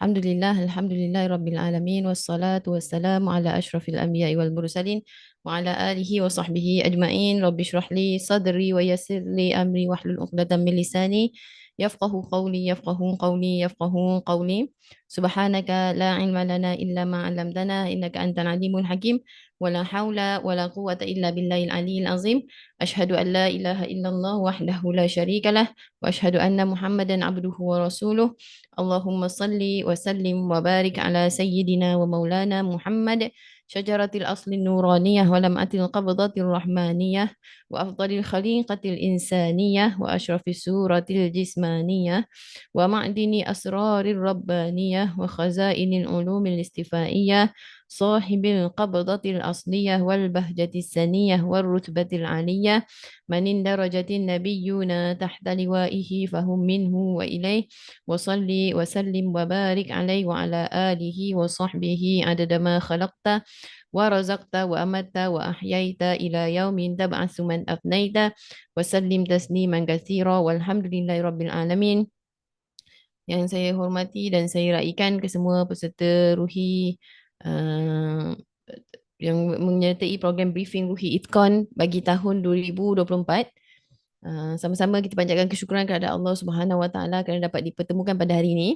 Alhamdulillah Rabbil Alamin wassalatu wassalamu ala ashrafil anbiya'i wal mursalin wa ala alihi wa sahbihi ajma'in. Rabbi shrah li sadri wa yassir li amri wahlul 'uqdatam min lisani yafqahu qawli. Subhanaka la ilma lana illa ma 'allamtana innaka antal alimul hakim. Wa la haula wa la quwwata illa billahil aliyyil azim. Asyhadu an la ilaha illallah wahdahu la syarika lah wa asyhadu anna Muhammadan abduhu wa rasuluh. Allahumma salli wa sallim wa barik ala sayyidina wa maulana Muhammad syajaratil asli nuraniyah wa lam'atil qabdatil rahmaniyah wa afdalil khaliqatil insaniyah wa asyrafis suratil jismaniyah wa ma'dini asrarir rabbaniyah wa khazainil ulumil istifaiyah sahibil qabdatil asliyah wal bahjatis saniyah wal rutbatil aliyah manin darajatin nabiyyuna tahta liwaihi fahum minhu wa ilaih وصلي وسلم وبارك عليه وعلى آله وصحبه عدد ما خلقت ورزقت وأمت وأحييت إلى يوم تبعث من أفنيت وسلم تسليما كثيرا والحمد لله رب العالمين. Yang saya hormati dan saya raikan ke semua peserta Ruhi uh, yang menyertai program briefing Ruhi Itqan bagi tahun 2024. Sama-sama kita panjatkan kesyukuran kepada Allah Subhanahu Wa Taala kerana dapat dipertemukan pada hari ini.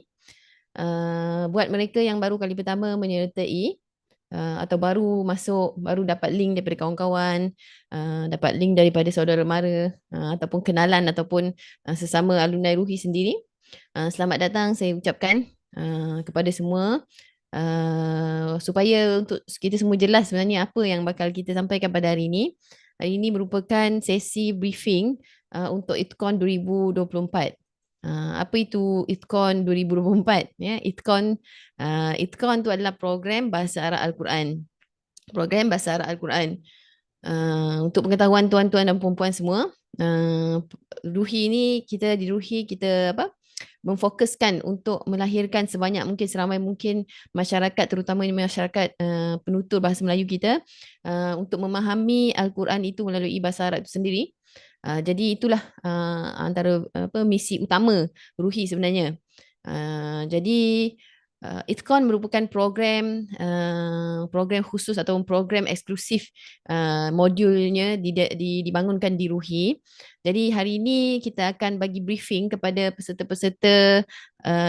Buat mereka yang baru kali pertama menyertai atau baru masuk, baru dapat link daripada kawan-kawan, dapat link daripada saudara mara, ataupun kenalan ataupun sesama alumni Ruhi sendiri. Selamat datang saya ucapkan kepada semua, supaya untuk kita semua jelas sebenarnya apa yang bakal kita sampaikan pada hari ini. Hari ini merupakan sesi briefing untuk ITKON 2024. Apa itu ITKON 2024? Ya, ITKON itu adalah program Bahasa Arab Al-Quran. Program Bahasa Arab Al-Quran. Untuk pengetahuan tuan-tuan dan puan-puan semua, Ruhi ni, kita di Ruhi kita memfokuskan untuk melahirkan sebanyak mungkin, seramai mungkin masyarakat, terutama masyarakat penutur bahasa Melayu kita, untuk memahami Al-Quran itu melalui bahasa Arab itu sendiri. Jadi itulah antara misi utama Ruhi sebenarnya. Jadi Itqan merupakan program khusus atau program eksklusif, modulnya dibangunkan di Ruhi. Jadi hari ini kita akan bagi briefing kepada peserta-peserta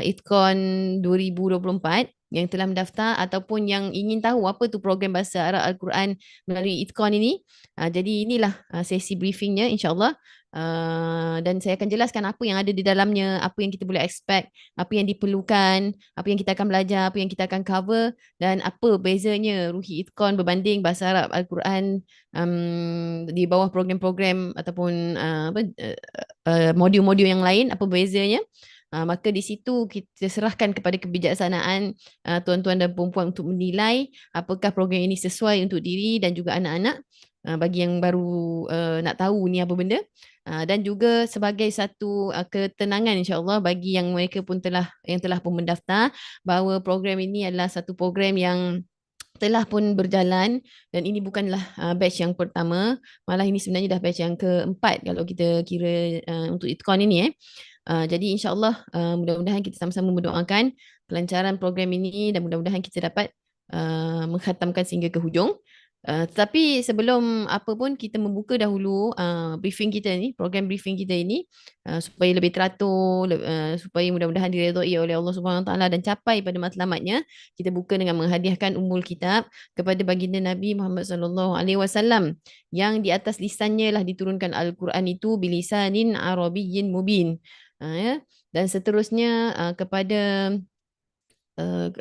Itqan 2024 yang telah mendaftar ataupun yang ingin tahu apa tu program Bahasa Arab Al-Quran melalui Itqan ini. Jadi inilah sesi briefingnya, insyaAllah. Dan saya akan jelaskan apa yang ada di dalamnya, apa yang kita boleh expect, apa yang diperlukan, apa yang kita akan belajar, apa yang kita akan cover, dan apa bezanya Ruhi Itqan berbanding Bahasa Arab Al-Quran di bawah program-program ataupun modul-modul yang lain, apa bezanya. Maka di situ kita serahkan kepada kebijaksanaan tuan-tuan dan puan-puan untuk menilai apakah program ini sesuai untuk diri dan juga anak-anak, bagi yang baru nak tahu ni apa benda. Dan juga sebagai satu ketenangan, insya-Allah, bagi yang mereka pun telah pun mendaftar, bahawa program ini adalah satu program yang telah pun berjalan dan ini bukanlah batch yang pertama, malah ini sebenarnya dah batch yang keempat kalau kita kira untuk Itqan ini. Jadi insya-Allah, mudah-mudahan kita sama-sama mendoakan kelancaran program ini dan mudah-mudahan kita dapat mengkhatamkan sehingga ke hujung. Tetapi sebelum apa pun, kita membuka dahulu briefing kita ni, program briefing kita ini, supaya lebih teratur, supaya mudah-mudahan diredai oleh Allah Subhanahu Wa Taala dan capai pada matlamatnya. Kita buka dengan menghadiahkan ummul kitab kepada baginda Nabi Muhammad sallallahu alaihi wasallam yang di atas lisannya lah diturunkan Al-Quran itu bilisanin arabiyyin mubin. Ya. Dan seterusnya kepada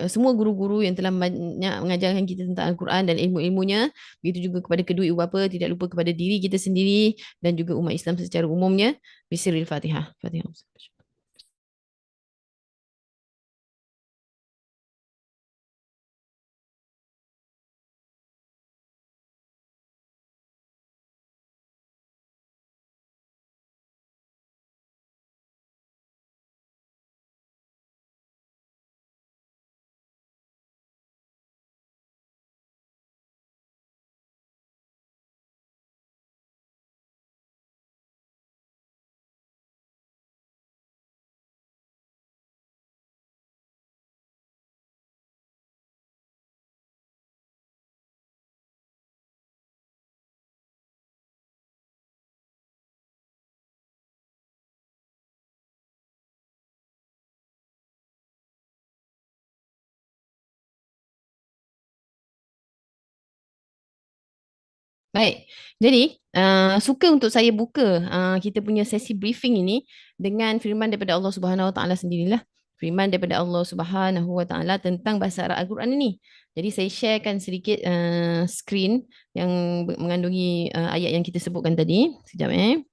semua guru-guru yang telah banyak mengajarkan kita tentang Al-Quran dan ilmu-ilmunya. Begitu juga kepada kedua ibu bapa, tidak lupa kepada diri kita sendiri dan juga umat Islam secara umumnya. Bismillahirrahmanirrahim. Fatihah. Fatihah. Baik. Jadi, suka untuk saya buka kita punya sesi briefing ini dengan firman daripada Allah Subhanahu Wa Taala sendirilah. Firman daripada Allah Subhanahu Wa Taala tentang bahasa Arab Al-Quran ini. Jadi saya sharekan sedikit screen yang mengandungi ayat yang kita sebutkan tadi. Sekejap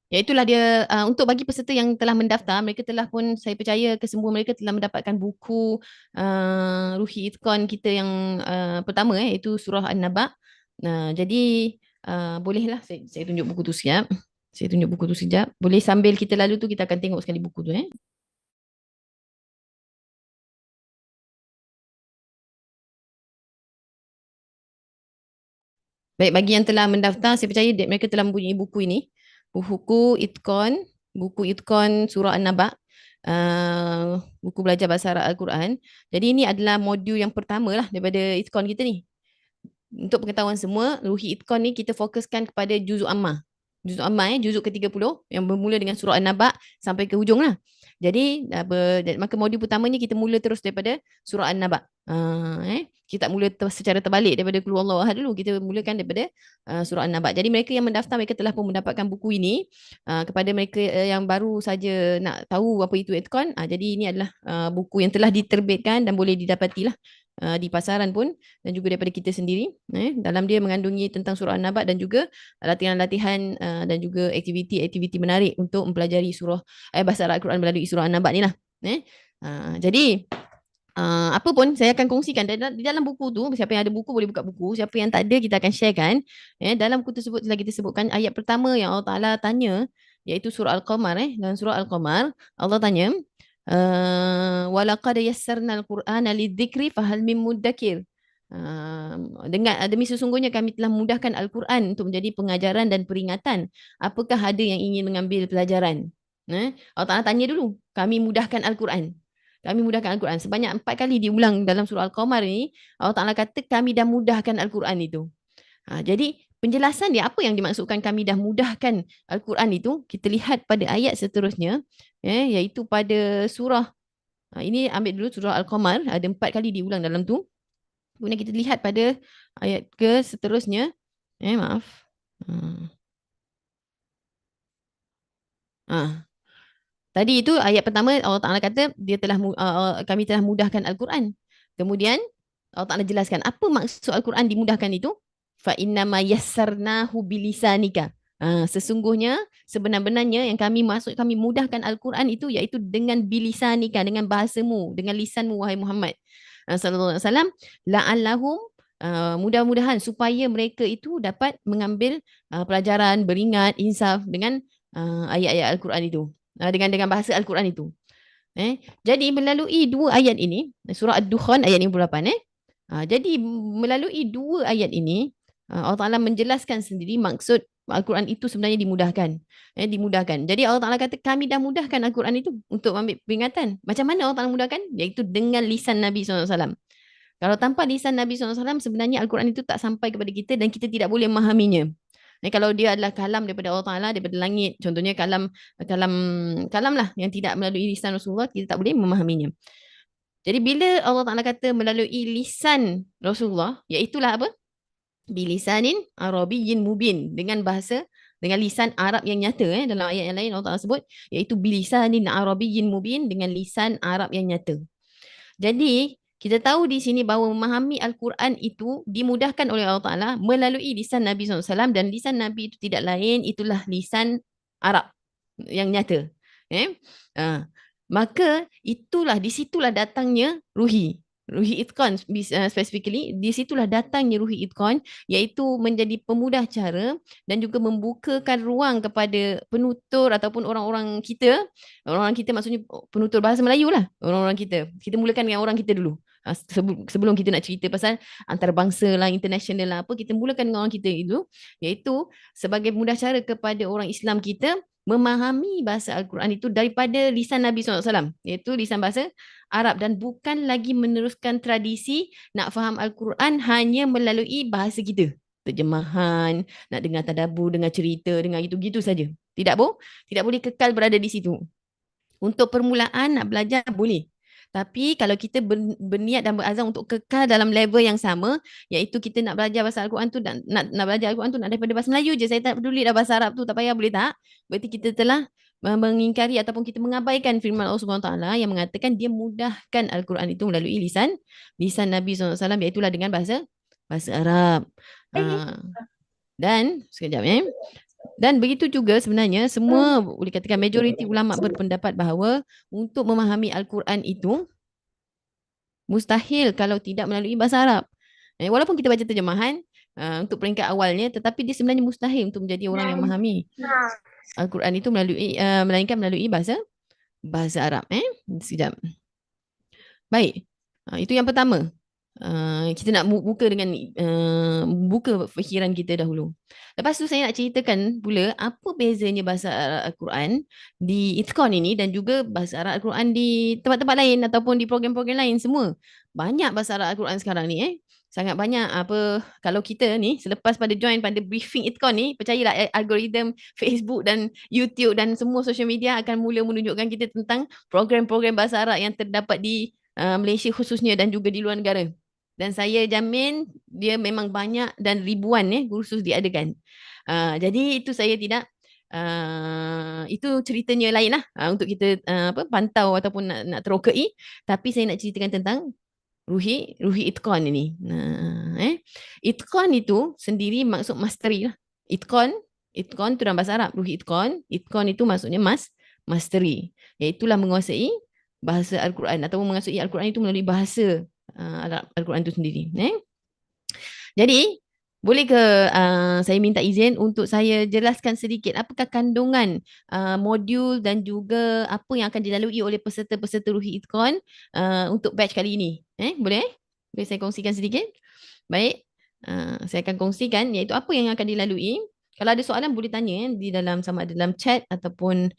Iaitulah dia untuk bagi peserta yang telah mendaftar, mereka telah pun saya percaya kesemua mereka telah mendapatkan buku Ruhi Itqan kita yang pertama iaitu surah An-Naba. Jadi bolehlah saya tunjuk buku tu sekejap. Saya tunjuk buku tu sekejap. Boleh sambil kita lalu tu kita akan tengok sekali buku tu. Baik, bagi yang telah mendaftar, saya percaya mereka telah mempunyai buku ini. Buku Itqan, buku Itqan Surah An-Naba, buku belajar bahasa Arab Al-Quran. Jadi ini adalah modul yang pertama lah daripada Itqan kita ni. Untuk pengetahuan semua, Ruhi Itqan ni kita fokuskan kepada juzuk Ammah. Juzuk Ammah juzuk ke-30 yang bermula dengan surah An-Naba sampai ke hujung lah. Jadi maka modul pertamanya kita mula terus daripada surah An-Naba. Kita tak mula secara terbalik daripada Qul Huwallahu Ahad dulu. Kita mulakan daripada surah An-Naba. Jadi mereka yang mendaftar mereka telah pun mendapatkan buku ini. Kepada mereka yang baru saja nak tahu apa itu Itqan, jadi ini adalah buku yang telah diterbitkan dan boleh didapati lah di pasaran pun dan juga daripada kita sendiri. Dalam dia mengandungi tentang surah An-Naba dan juga latihan-latihan dan juga aktiviti-aktiviti menarik untuk mempelajari surah bahasa Arab Al-Quran melalui surah An-Naba ni lah. Jadi apa pun saya akan kongsikan di dalam buku tu. Siapa yang ada buku boleh buka buku, siapa yang tak ada kita akan sharekan. Dalam buku tersebut telah kita sebutkan ayat pertama yang Allah Taala tanya, iaitu surah Al-Qamar. Dalam surah Al-Qamar Allah tanya, walaqad yassarna al-Qur'ana lidzikri fahal min muddakir. Dengan demi sesungguhnya kami telah mudahkan Al-Quran untuk menjadi pengajaran dan peringatan. Apakah ada yang ingin mengambil pelajaran? Allah Ta'ala tanya dulu. Kami mudahkan Al-Quran. Kami mudahkan Al-Quran. Sebanyak 4 kali diulang dalam surah Al-Qamar ini, Allah Ta'ala kata kami dah mudahkan Al-Quran itu. Jadi penjelasan dia apa yang dimaksudkan kami dah mudahkan Al-Quran itu, kita lihat pada ayat seterusnya, iaitu pada surah, ini ambil dulu surah Al-Qamar, ada 4 kali diulang dalam tu. Kemudian kita lihat pada ayat ke seterusnya. Maaf. Hmm. Tadi itu ayat pertama Allah Taala kata dia telah kami telah mudahkan Al-Quran. Kemudian Allah Taala jelaskan apa maksud Al-Quran dimudahkan itu? Fa innama yassarnahu bilisanika. Sesungguhnya sebenar-benarnya yang kami mudahkan Al-Quran itu iaitu dengan bilisanika, dengan bahasamu, dengan lisanmu wahai Muhammad sallallahu alaihi wasallam, la'allahum mudah-mudahan supaya mereka itu dapat mengambil pelajaran, beringat, insaf dengan ayat-ayat Al-Quran itu, dengan bahasa Al-Quran itu. Jadi melalui dua ayat ini, surah Ad-Dukhan ayat 58, jadi melalui dua ayat ini, Allah Ta'ala menjelaskan sendiri maksud Al-Quran itu sebenarnya dimudahkan. Dimudahkan. Jadi Allah Ta'ala kata kami dah mudahkan Al-Quran itu untuk ambil peringatan. Macam mana Allah Ta'ala mudahkan? Iaitu dengan lisan Nabi SAW. Kalau tanpa lisan Nabi SAW, sebenarnya Al-Quran itu tak sampai kepada kita dan kita tidak boleh memahaminya. Kalau dia adalah kalam daripada Allah Ta'ala, daripada langit, contohnya kalam kalam kalam lah yang tidak melalui lisan Rasulullah, kita tak boleh memahaminya. Jadi bila Allah Ta'ala kata melalui lisan Rasulullah, iaitulah apa? Bilisanin Arabiyyin mubin, dengan bahasa, dengan lisan Arab yang nyata. Dalam ayat yang lain Allah Ta'ala sebut, iaitu bilisanin Arabiyyin mubin, dengan lisan Arab yang nyata. Jadi kita tahu di sini bahawa memahami Al-Quran itu dimudahkan oleh Allah Ta'ala melalui lisan Nabi SAW, dan lisan Nabi itu tidak lain, itulah lisan Arab yang nyata. Maka disitulah datangnya Ruhi Itqan specifically, disitulah datangnya Ruhi Itqan, iaitu menjadi pemudah cara dan juga membukakan ruang kepada penutur ataupun orang-orang kita maksudnya penutur bahasa Melayu lah, orang-orang kita. Kita mulakan dengan orang kita dulu. Sebelum kita nak cerita pasal antarabangsa lah, international lah apa, kita mulakan dengan orang kita itu, iaitu sebagai mudah cara kepada orang Islam kita memahami bahasa Al-Quran itu daripada lisan Nabi SAW, iaitu lisan bahasa Arab, dan bukan lagi meneruskan tradisi nak faham Al-Quran hanya melalui bahasa kita. Terjemahan, nak dengar tadabbur, dengar cerita, dengar gitu-gitu saja. Tidak boleh kekal berada di situ. Untuk permulaan nak belajar boleh. Tapi kalau kita berniat dan berazam untuk kekal dalam level yang sama, iaitu kita nak belajar bahasa Al-Quran tu, nak belajar Al-Quran tu nak daripada bahasa Melayu je. Saya tak peduli dah bahasa Arab tu, tak payah, boleh tak? Berarti kita telah mengingkari ataupun kita mengabaikan firman Allah Subhanahu Wa Taala yang mengatakan dia mudahkan Al-Quran itu melalui lisan Nabi SAW, iaitu dengan bahasa Arab. Dan sekejap Dan begitu juga sebenarnya semua boleh katakan majoriti ulama berpendapat bahawa untuk memahami Al-Quran itu mustahil kalau tidak melalui bahasa Arab. Walaupun kita baca terjemahan untuk peringkat awalnya, tetapi dia sebenarnya mustahil untuk menjadi orang yang memahami Al-Quran itu melainkan melalui bahasa Arab. Sekejap. Baik. Itu yang pertama. Kita nak buka dengan buka fikiran kita dahulu. Lepas tu saya nak ceritakan pula apa bezanya bahasa Arab Al-Quran di Itqan ini dan juga bahasa Arab Al-Quran di tempat-tempat lain ataupun di program-program lain semua. Banyak bahasa Arab Al-Quran sekarang ni sangat banyak. Apa kalau kita ni selepas pada join pada briefing Itqan ni, percayalah algoritma Facebook dan YouTube dan semua social media akan mula menunjukkan kita tentang program-program bahasa Arab yang terdapat di Malaysia khususnya dan juga di luar negara. Dan saya jamin dia memang banyak dan ribuan kursus diadakan. Jadi itu saya tidak itu ceritanya lain lah untuk kita pantau ataupun nak terokai. Tapi saya nak ceritakan tentang Ruhi Itqan ini. Itqan itu sendiri maksud mastery lah. Itqan itu dalam bahasa Arab. Ruhi Itqan itu maksudnya mastery. Iaitulah menguasai bahasa Al-Quran ataupun menguasai Al-Quran itu melalui bahasa Al-Quran itu sendiri. Jadi, boleh ke saya minta izin untuk saya jelaskan sedikit apakah kandungan modul dan juga apa yang akan dilalui oleh peserta-peserta Ruhi Itqan untuk batch kali ini. Boleh? Boleh saya kongsikan sedikit? Baik. Saya akan kongsikan iaitu apa yang akan dilalui. Kalau ada soalan boleh tanya di dalam sama ada dalam chat ataupun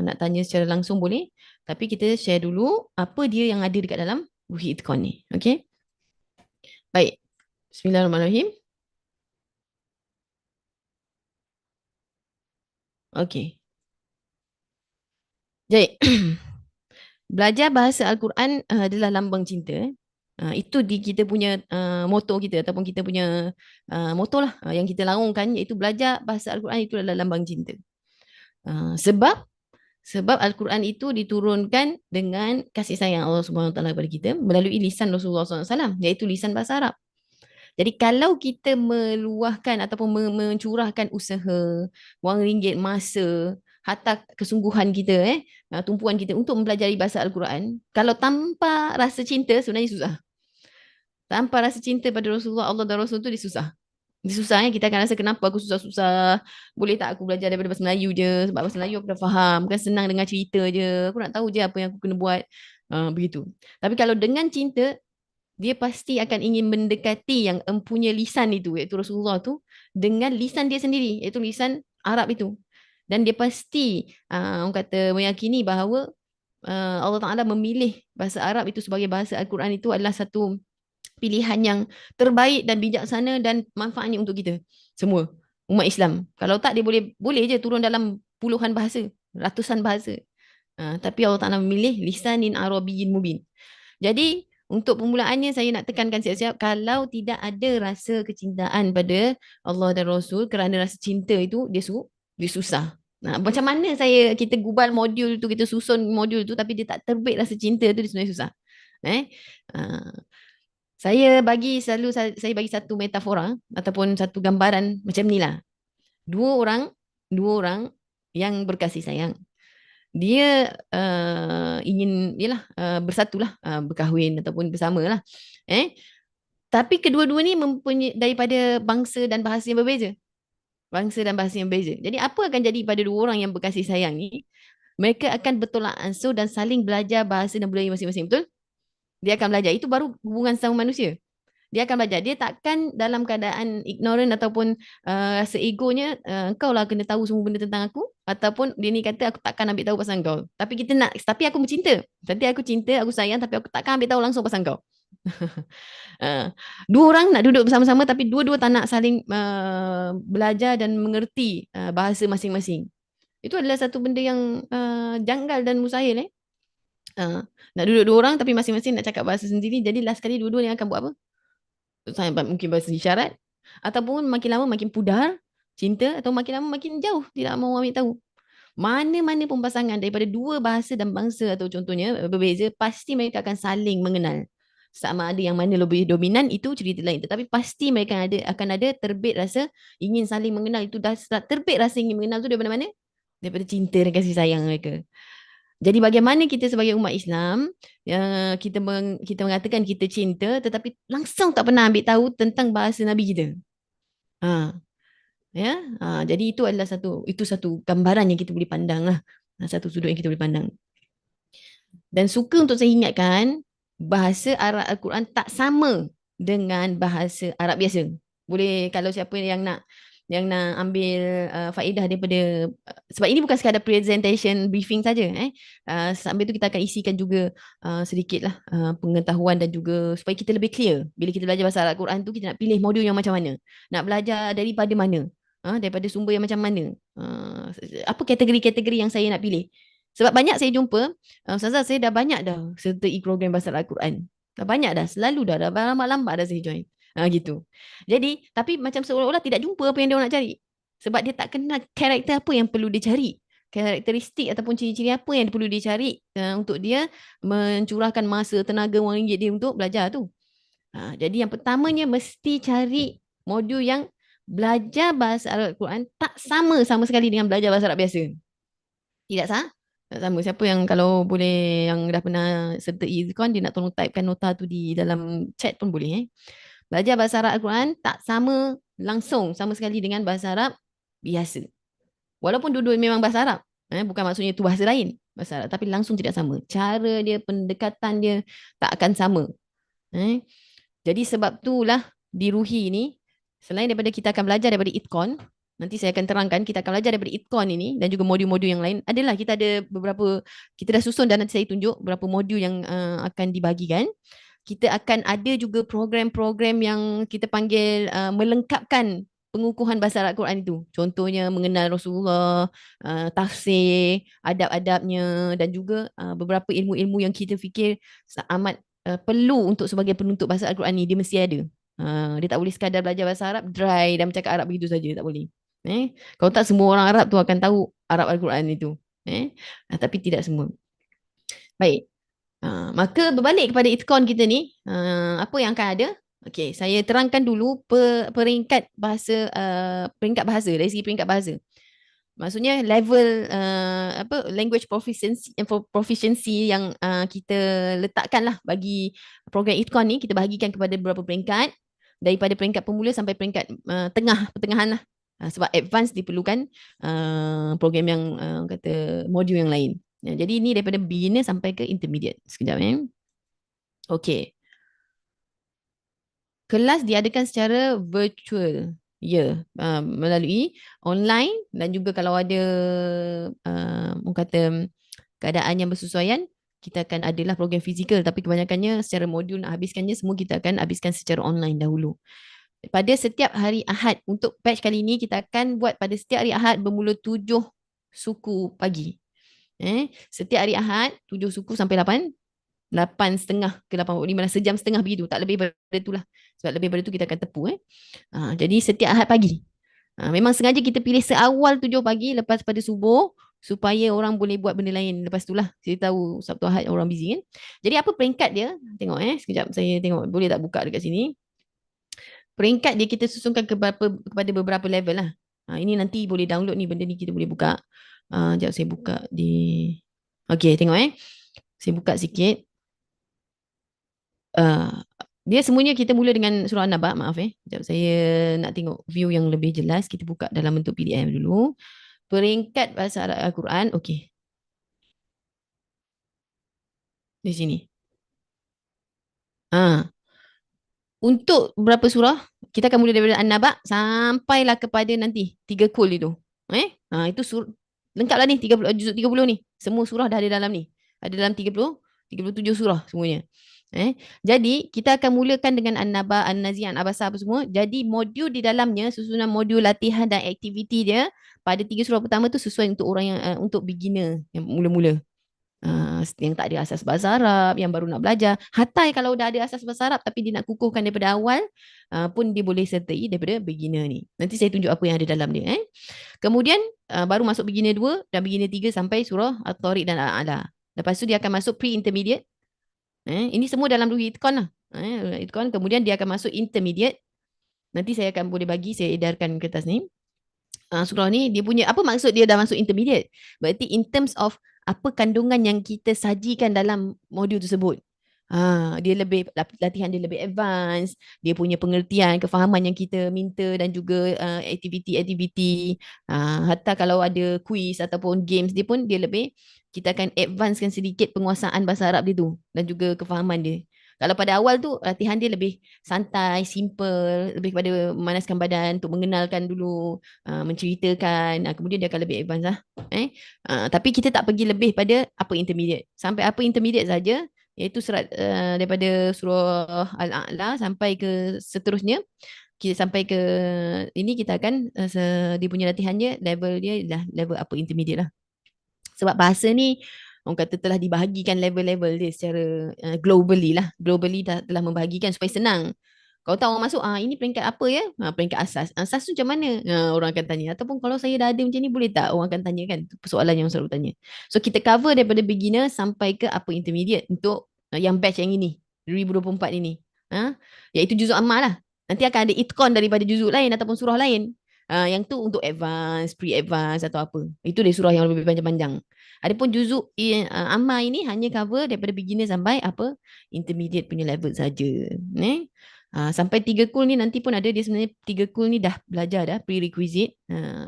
nak tanya secara langsung boleh. Tapi kita share dulu apa dia yang ada dekat dalam Ruhi Itqan ni. Okey? Baik. Bismillahirrahmanirrahim. Okey. Jadi, belajar bahasa Al-Quran adalah lambang cinta. Itu di kita punya moto kita ataupun kita punya moto lah yang kita laungkan, iaitu belajar bahasa Al-Quran itu adalah lambang cinta. Sebab Al-Quran itu diturunkan dengan kasih sayang Allah Subhanahu Wa Taala kepada kita melalui lisan Rasulullah SAW, iaitu lisan bahasa Arab. Jadi kalau kita meluahkan ataupun mencurahkan usaha, wang ringgit, masa, harta kesungguhan kita, tumpuan kita untuk mempelajari bahasa Al-Quran, kalau tanpa rasa cinta sebenarnya susah. Tanpa rasa cinta pada Rasulullah, Allah dan Rasul tu dia susah. Dia susah kita akan rasa kenapa aku susah-susah. Boleh tak aku belajar daripada bahasa Melayu je? Sebab bahasa Melayu aku dah faham. Kan senang dengar cerita je. Aku nak tahu je apa yang aku kena buat. Begitu. Tapi kalau dengan cinta, dia pasti akan ingin mendekati yang empunya lisan itu, iaitu Rasulullah tu, dengan lisan dia sendiri, iaitu lisan Arab itu. Dan dia pasti orang kata meyakini bahawa Allah Ta'ala memilih bahasa Arab itu sebagai bahasa Al-Quran itu adalah satu pilihan yang terbaik dan bijaksana dan manfaatnya untuk kita semua umat Islam. Kalau tak dia boleh je turun dalam puluhan bahasa, ratusan bahasa. Tapi Allah Ta'ala memilih lisanin Arabiyyin mubin. Jadi untuk permulaannya saya nak tekankan siap-siap, kalau tidak ada rasa kecintaan pada Allah dan Rasul, kerana rasa cinta itu dia susah. Macam mana kita gubal modul tu, kita susun modul tu tapi dia tak terbit rasa cinta tu, dia sebenarnya susah. Uh, saya bagi satu metafora ataupun satu gambaran macam ni lah. Dua orang yang berkasih sayang. Dia ingin bersatulah, berkahwin ataupun bersama lah. Tapi kedua-dua ni mempunyai daripada bangsa dan bahasa yang berbeza. Bangsa dan bahasa yang berbeza. Jadi apa akan jadi pada dua orang yang berkasih sayang ni? Mereka akan bertolak ansur dan saling belajar bahasa dan budaya masing-masing. Betul? Dia akan belajar. Itu baru hubungan sama manusia. Dia akan belajar. Dia takkan dalam keadaan ignorant ataupun rasa egonya, kau lah kena tahu semua benda tentang aku. Ataupun dia ni kata, aku takkan ambil tahu pasal kau. Tapi aku mencinta. Nanti aku cinta, aku sayang, tapi aku takkan ambil tahu langsung pasal kau. Dua orang nak duduk bersama-sama tapi dua-dua tak nak saling belajar dan mengerti bahasa masing-masing. Itu adalah satu benda yang janggal dan mustahil. Ah, nak duduk dua orang tapi masing-masing nak cakap bahasa sendiri. Jadi last kali dua-dua yang akan buat apa? Saya mungkin bahasa isyarat. Ataupun makin lama makin pudar cinta, atau makin lama makin jauh tidak mau ambil tahu. Mana-mana pun pasangan daripada dua bahasa dan bangsa atau contohnya berbeza, pasti mereka akan saling mengenal. Sama ada yang mana lebih dominan itu cerita lain. Tetapi pasti mereka akan ada terbit rasa ingin saling mengenal. Itu dah terbit rasa ingin mengenal tu daripada mana? Daripada cinta dan kasih sayang mereka. Jadi bagaimana kita sebagai umat Islam, kita mengatakan kita cinta tetapi langsung tak pernah ambil tahu tentang bahasa Nabi kita. Ha, ya. Jadi itu satu gambaran yang kita boleh pandang lah. Satu sudut yang kita boleh pandang. Dan suka untuk saya ingatkan, bahasa Arab Al-Quran tak sama dengan bahasa Arab biasa. Boleh, kalau siapa yang nak ambil faedah daripada, sebab ini bukan sekadar presentation briefing saja, sambil tu kita akan isikan juga sedikit lah pengetahuan dan juga supaya kita lebih clear bila kita belajar bahasa Arab Al-Quran tu, kita nak pilih modul yang macam mana, nak belajar daripada mana, daripada sumber yang macam mana, apa kategori-kategori yang saya nak pilih. Sebab banyak saya jumpa, Ustazah, saya dah banyak dah sertai program bahasa Al-Quran. Dah banyak dah, selalu dah lambat-lambat dah saya join. Gitu. Jadi, tapi macam seolah-olah tidak jumpa apa yang dia orang nak cari. Sebab dia tak kenal karakter apa yang perlu dia cari. Karakteristik ataupun ciri-ciri apa yang perlu dia cari untuk dia mencurahkan masa, tenaga, wang ringgit dia untuk belajar tu. Jadi yang pertamanya mesti cari modul yang belajar bahasa Al-Quran tak sama sekali dengan belajar bahasa Arab biasa. Tidak sah? Tak sama. Siapa yang kalau boleh yang dah pernah sertai Izkon, dia nak tolong typekan nota tu di dalam chat pun boleh. Belajar bahasa Arab Al-Quran tak sama langsung sama sekali dengan bahasa Arab biasa. Walaupun dua-dua memang bahasa Arab. Bukan maksudnya itu bahasa lain. Bahasa Arab. Tapi langsung tidak sama. Cara dia, pendekatan dia tak akan sama. Jadi sebab itulah di Ruhi ni, selain daripada kita akan belajar daripada Itqan, nanti saya akan terangkan, kita akan belajar daripada Itqan ini dan juga modul-modul yang lain. Adalah kita ada beberapa, kita dah susun dan nanti saya tunjuk beberapa modul yang akan dibagikan. Kita akan ada juga program-program yang kita panggil melengkapkan pengukuhan bahasa Arab Quran itu. Contohnya mengenal Rasulullah, tafsir, adab-adabnya dan juga beberapa ilmu-ilmu yang kita fikir amat perlu untuk sebagai penuntut bahasa Al-Quran ni, dia mesti ada. Dia tak boleh sekadar belajar bahasa Arab dry dan bercakap Arab begitu saja, tak boleh. Kalau tak, semua orang Arab tu akan tahu Arab Al-Quran itu. Tapi tidak semua. Baik. Maka berbalik kepada itqan kita ni, apa yang akan ada? Okey, saya terangkan dulu peringkat bahasa dari segi peringkat bahasa. Maksudnya level language proficiency yang kita letakkan lah bagi program itqan ni, kita bahagikan kepada beberapa peringkat, daripada peringkat pemula sampai peringkat pertengahan lah. Sebab advance diperlukan program yang kata modul yang lain. Jadi ini daripada beginner sampai ke intermediate. Sekejap Okey. Kelas diadakan secara virtual. Ya, melalui online, dan juga kalau ada orang kata keadaan yang bersesuaian, kita akan adalah program fizikal, tapi kebanyakannya secara modul nak habiskannya semua kita akan habiskan secara online dahulu. Pada setiap hari Ahad, untuk batch kali ini kita akan buat pada setiap hari Ahad bermula 7 suku pagi. Setiap hari Ahad 7 suku sampai 8:30 ke 8:45, sejam setengah begitu, tak lebih daripada itulah. Sebab lebih daripada itu kita akan tepu. Jadi setiap Ahad pagi. Memang sengaja kita pilih seawal 7 pagi lepas pada subuh supaya orang boleh buat benda lain. Lepas itulah saya tahu Sabtu Ahad orang busy kan. Jadi apa peringkat dia? Tengok sekejap saya tengok, boleh tak buka dekat sini. Peringkat dia kita susunkan kepada beberapa level lah. Ini nanti boleh download ni, benda ni kita boleh buka. Sekejap saya buka di... Okey, tengok saya buka sikit. Dia semuanya kita mula dengan surah An-Naba. Maaf sekejap saya nak tengok view yang lebih jelas. Kita buka dalam bentuk PDF dulu. Peringkat bahasa Arab Al-Quran. Okey. Di sini. Untuk berapa surah? Kita akan mula daripada An-Naba sampailah kepada nanti 3 kul itu. Itu lengkaplah ni 30 juzuk 30 ni. Semua surah dah ada dalam ni. Ada dalam 37 surah semuanya. Jadi kita akan mulakan dengan An-Naba, An-Nazi'at, An-Abasa apa semua. Jadi modul di dalamnya, susunan modul latihan dan aktiviti dia pada 3 surah pertama tu sesuai untuk orang yang untuk beginner yang mula-mula. Yang tak ada asas bahasa Arab, yang baru nak belajar. Hatta kalau dah ada asas bahasa Arab tapi dia nak kukuhkan daripada awal, pun dia boleh sertai daripada beginner ni. Nanti saya tunjuk apa yang ada dalam dia. Kemudian baru masuk beginner 2 dan beginner 3 sampai surah At-Tariq dan Al-A'la. Lepas tu dia akan masuk pre-intermediate. Ini semua dalam Ruhi Itqan lah. Itqan. Kemudian dia akan masuk intermediate. Nanti saya akan boleh bagi, saya edarkan kertas ni. Surah ni dia punya apa maksud dia dah masuk intermediate? Berarti in terms of apa kandungan yang kita sajikan dalam modul tersebut. Dia lebih latihan dia lebih advance, dia punya pengertian, kefahaman yang kita minta dan juga aktiviti-aktiviti. Hatta kalau ada quiz ataupun games dia pun dia lebih kita akan advancekan sedikit penguasaan bahasa Arab dia tu dan juga kefahaman dia. Kalau pada awal tu latihan dia lebih santai, simple, lebih kepada memanaskan badan untuk mengenalkan dulu, menceritakan, kemudian dia akan lebih advance lah. Tapi kita tak pergi lebih pada upper intermediate. Sampai upper intermediate saja, iaitu surat daripada surah Al-A'la sampai ke seterusnya. Kita sampai ke ini kita akan dia punya latihannya level dia dah level upper intermediate lah. Sebab bahasa ni orang kata telah dibahagikan level-level dia secara globally lah. Globally telah membahagikan supaya senang. Kalau tahu orang masuk, ini peringkat apa ya? Peringkat asas. Asas tu macam mana? Orang akan tanya. Ataupun kalau saya dah ada macam ni, boleh tak? Orang akan tanya kan? Persoalan yang selalu tanya. So, kita cover daripada beginner sampai ke upper intermediate untuk yang batch yang ini. 2024 ini. Iaitu juzuk amal lah. Nanti akan ada itqan daripada juzuk lain ataupun surah lain. Yang tu untuk advance, pre-advance atau apa. Itu dia surah yang lebih panjang-panjang. Adapun juzuk amal ini hanya cover daripada beginner sampai apa intermediate punya level saja. Sampai 3 kul ni nanti pun ada dia sebenarnya 3 kul ni dah belajar dah prerequisite.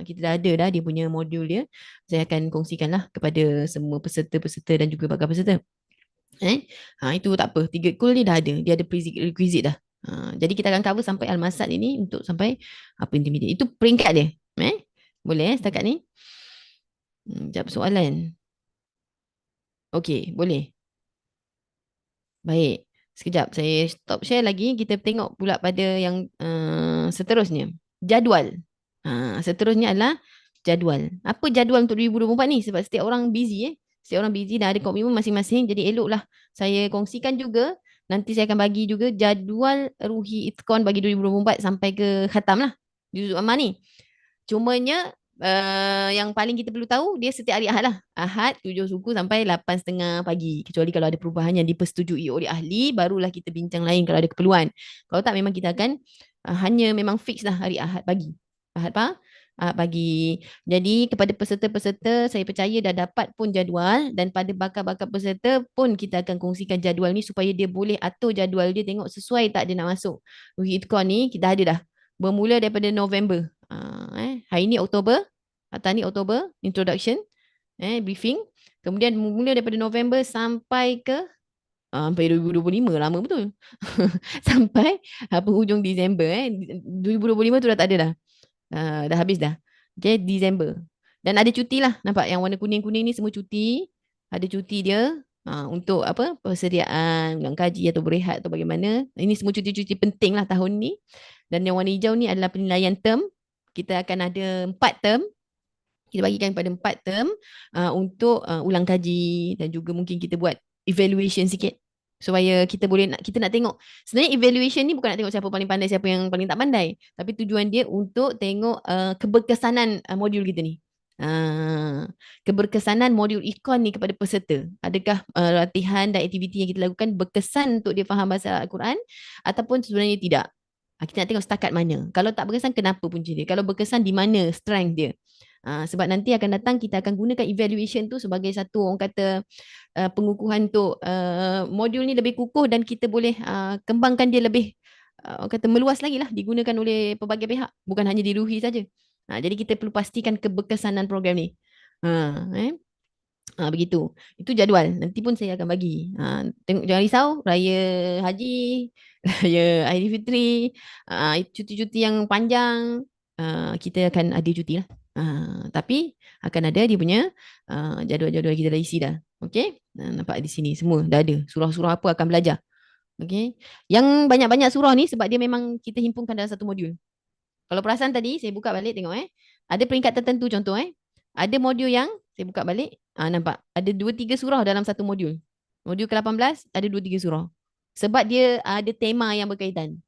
Kita dah ada dah dia punya modul dia. Saya akan kongsikanlah kepada semua peserta-peserta dan juga bakal peserta. Itu tak apa. 3 kul ni dah ada. Dia ada prerequisite dah. Jadi kita akan cover sampai Al-Masad ini untuk sampai apa intermediate. Itu peringkat dia. Boleh setakat ni? Sekejap soalan. Okey, boleh. Baik. Sekejap, saya stop share lagi. Kita tengok pula pada yang seterusnya. Jadual. Seterusnya adalah jadual. Apa jadual untuk 2024 ni? Sebab setiap orang busy. Setiap orang busy dah ada komitmen masing-masing. Jadi eloklah saya kongsikan juga. Nanti saya akan bagi juga jadual Ruhi Itqan bagi 2024 sampai ke khatam lah. Juzuk Amal ni. Cumanya yang paling kita perlu tahu dia setiap hari Ahad lah. Ahad 7 suku sampai 8:30 pagi. Kecuali kalau ada perubahan yang dipersetujui oleh ahli, barulah kita bincang lain kalau ada keperluan. Kalau tak memang kita akan hanya memang fix lah hari Ahad pagi. Ahad apa? Ahad pagi. Jadi kepada peserta-peserta saya percaya dah dapat pun jadual dan pada bakal-bakal peserta pun kita akan kongsikan jadual ni supaya dia boleh atur jadual dia tengok sesuai tak dia nak masuk. Ruhi Itqan ni kita ada dah. Bermula daripada November. Hari ni Oktober. Atas ni Oktober, introduction, briefing. Kemudian mula daripada November sampai ke sampai 2025, lama betul. Sampai penghujung Disember. 2025 tu dah tak ada dah. Dah habis dah. Okay, Disember. Dan ada cuti lah. Nampak yang warna kuning-kuning ni semua cuti. Ada cuti dia untuk apa persediaan, ulang kaji atau berehat atau bagaimana. Ini semua cuti-cuti penting lah tahun ni. Dan yang warna hijau ni adalah penilaian term. Kita akan ada 4 term. Kita bagikan pada 4 term untuk ulang kaji dan juga mungkin kita buat evaluation sikit supaya kita boleh kita nak tengok sebenarnya evaluation ni bukan nak tengok siapa paling pandai siapa yang paling tak pandai, tapi tujuan dia untuk tengok keberkesanan modul kita ni. Keberkesanan modul ikon ni kepada peserta. Adakah latihan dan aktiviti yang kita lakukan berkesan untuk dia faham bahasa Al-Quran ataupun sebenarnya tidak. Kita nak tengok setakat mana. Kalau tak berkesan, kenapa punca dia? Kalau berkesan, di mana strength dia? Sebab nanti akan datang, kita akan gunakan evaluation tu sebagai satu, orang kata, pengukuhan untuk modul ni lebih kukuh dan kita boleh kembangkan dia lebih, orang kata, meluas lagi lah, digunakan oleh pelbagai pihak. Bukan hanya di Ruhi saja. Jadi kita perlu pastikan keberkesanan program ni. Begitu. Itu jadual. Nanti pun saya akan bagi. Tengok, jangan risau. Raya Haji, Raya Aidilfitri, cuti-cuti yang panjang, kita akan ada cuti lah. Tapi akan ada dia punya jadual-jadual kita dah isi dah. Okay? Nampak di sini semua dah ada. Surah-surah apa akan belajar. Okay? Yang banyak-banyak surah ni sebab dia memang kita himpunkan dalam satu modul. Kalau perasan tadi, saya buka balik tengok. Ada peringkat tertentu contoh. Ada modul yang Saya buka balik. Nampak. Ada 2-3 surah dalam satu modul. Modul ke-18 ada 2-3 surah. Sebab dia ada tema yang berkaitan.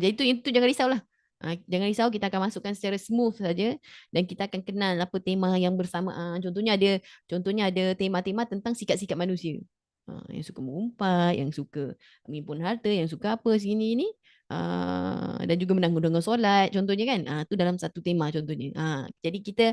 Jadi itu jangan risaulah. Jangan risau, kita akan masukkan secara smooth saja dan kita akan kenal apa tema yang bersamaan. Contohnya ada tema-tema tentang sikap-sikap manusia. Yang suka mengumpat, yang suka menimbun harta, yang suka apa sini ni. Dan juga menanggung solat contohnya kan. Tu dalam satu tema contohnya. Jadi kita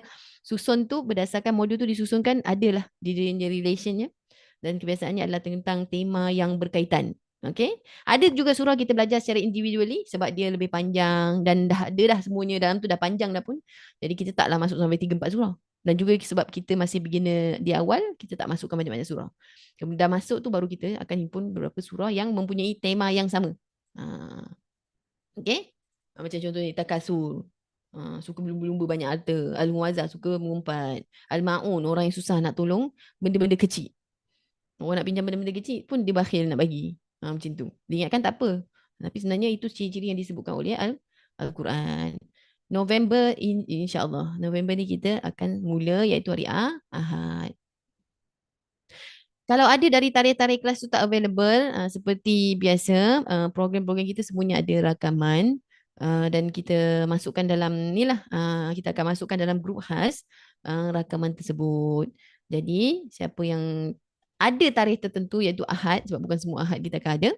susun tu berdasarkan modul tu disusunkan adalah di relationnya dan kebiasaannya adalah tentang tema yang berkaitan. Okay. Ada juga surah kita belajar secara individually sebab dia lebih panjang dan dah ada dah semuanya dalam tu dah panjang dah pun. Jadi kita taklah masuk sampai 3-4 surah. Dan juga sebab kita masih beginner di awal, kita tak masukkan banyak-banyak surah. Kemudian dah masuk tu baru kita akan himpun beberapa surah yang mempunyai tema yang sama. Okay. Macam contohnya Takasur. Suka berlumba-lumba banyak harta. Al-Muwazzah suka mengumpat. Al-Ma'un orang yang susah nak tolong benda-benda kecil. Orang nak pinjam benda-benda kecil pun dia bakhil nak bagi. Macam tu. Dia ingatkan tak apa. Tapi sebenarnya itu ciri-ciri yang disebutkan oleh Al-Quran. November, insyaAllah. November ni kita akan mula iaitu hari Ahad. Kalau ada dari tarikh-tarikh kelas tu tak available, seperti biasa, program-program kita semuanya ada rakaman dan kita masukkan dalam ni lah, kita akan masukkan dalam grup khas rakaman tersebut. Jadi, siapa yang ada tarikh tertentu iaitu Ahad, sebab bukan semua Ahad kita akan ada,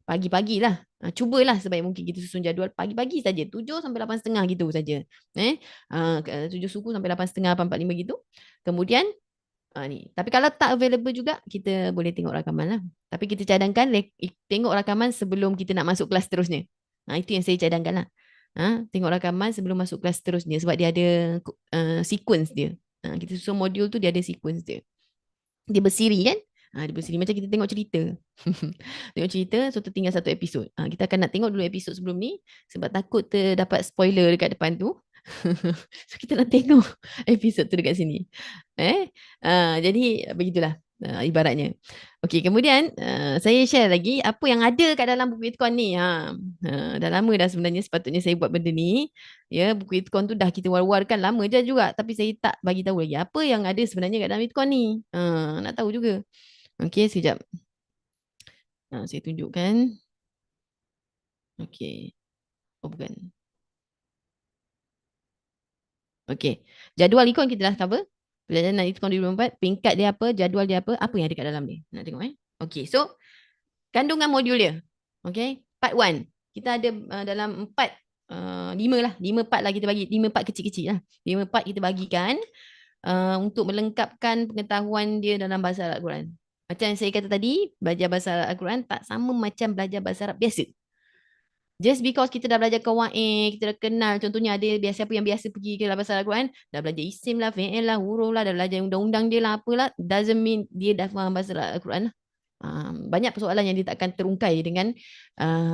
pagi-pagi lah. Cubalah sebaik mungkin kita susun jadual pagi-pagi saja, 7 sampai 8.30 gitu saja. 7 suku sampai 8.30, 8.45 gitu. Kemudian ni. Tapi kalau tak available juga, kita boleh tengok rakaman lah. Tapi kita cadangkan tengok rakaman sebelum kita nak masuk kelas terusnya. Itu yang saya cadangkan lah. Tengok rakaman sebelum masuk kelas terusnya sebab dia ada sequence dia. Kita susun modul tu dia ada sequence dia. Dia bersiri kan? Dia bersiri macam kita tengok cerita. Tengok cerita, so tertinggal satu episod. Kita akan nak tengok dulu episod sebelum ni sebab takut terdapat spoiler dekat depan tu. So kita nak tengok episod tu dekat sini. Jadi begitulah ibaratnya. Okey, kemudian saya share lagi apa yang ada kat dalam buku Itkon ni. Dah lama dah sebenarnya sepatutnya saya buat benda ni. Ya, buku Itkon tu dah kita war-warkan lama je juga tapi saya tak bagi tahu lagi apa yang ada sebenarnya kat dalam Itkon ni. Nak tahu juga. Okey, sekejap. Saya tunjukkan. Okey. Oh, bukan. Okey. Jadual ikon kita dah cover. Pelajaran Itkon 2024. Peringkat dia apa, jadual dia apa yang ada kat dalam dia. Nak tengok Okey, so kandungan modul dia. Okey. Part 1. Kita ada dalam 5 part lah kita bagi. 5 part kecil-kecil lah. 5 part kita bagikan untuk melengkapkan pengetahuan dia dalam bahasa Al-Quran. Macam yang saya kata tadi, belajar bahasa Al-Quran tak sama macam belajar bahasa Arab biasa. Just because kita dah belajar kawaid, kita dah kenal, contohnya ada biasa apa yang biasa pergi ke bahasa Al-Quran, dah belajar isim lah, fi'il lah, huruf lah, dah belajar undang-undang dia lah, apalah, doesn't mean dia dah faham bahasa Al-Quran lah. Banyak persoalan yang dia takkan terungkai dengan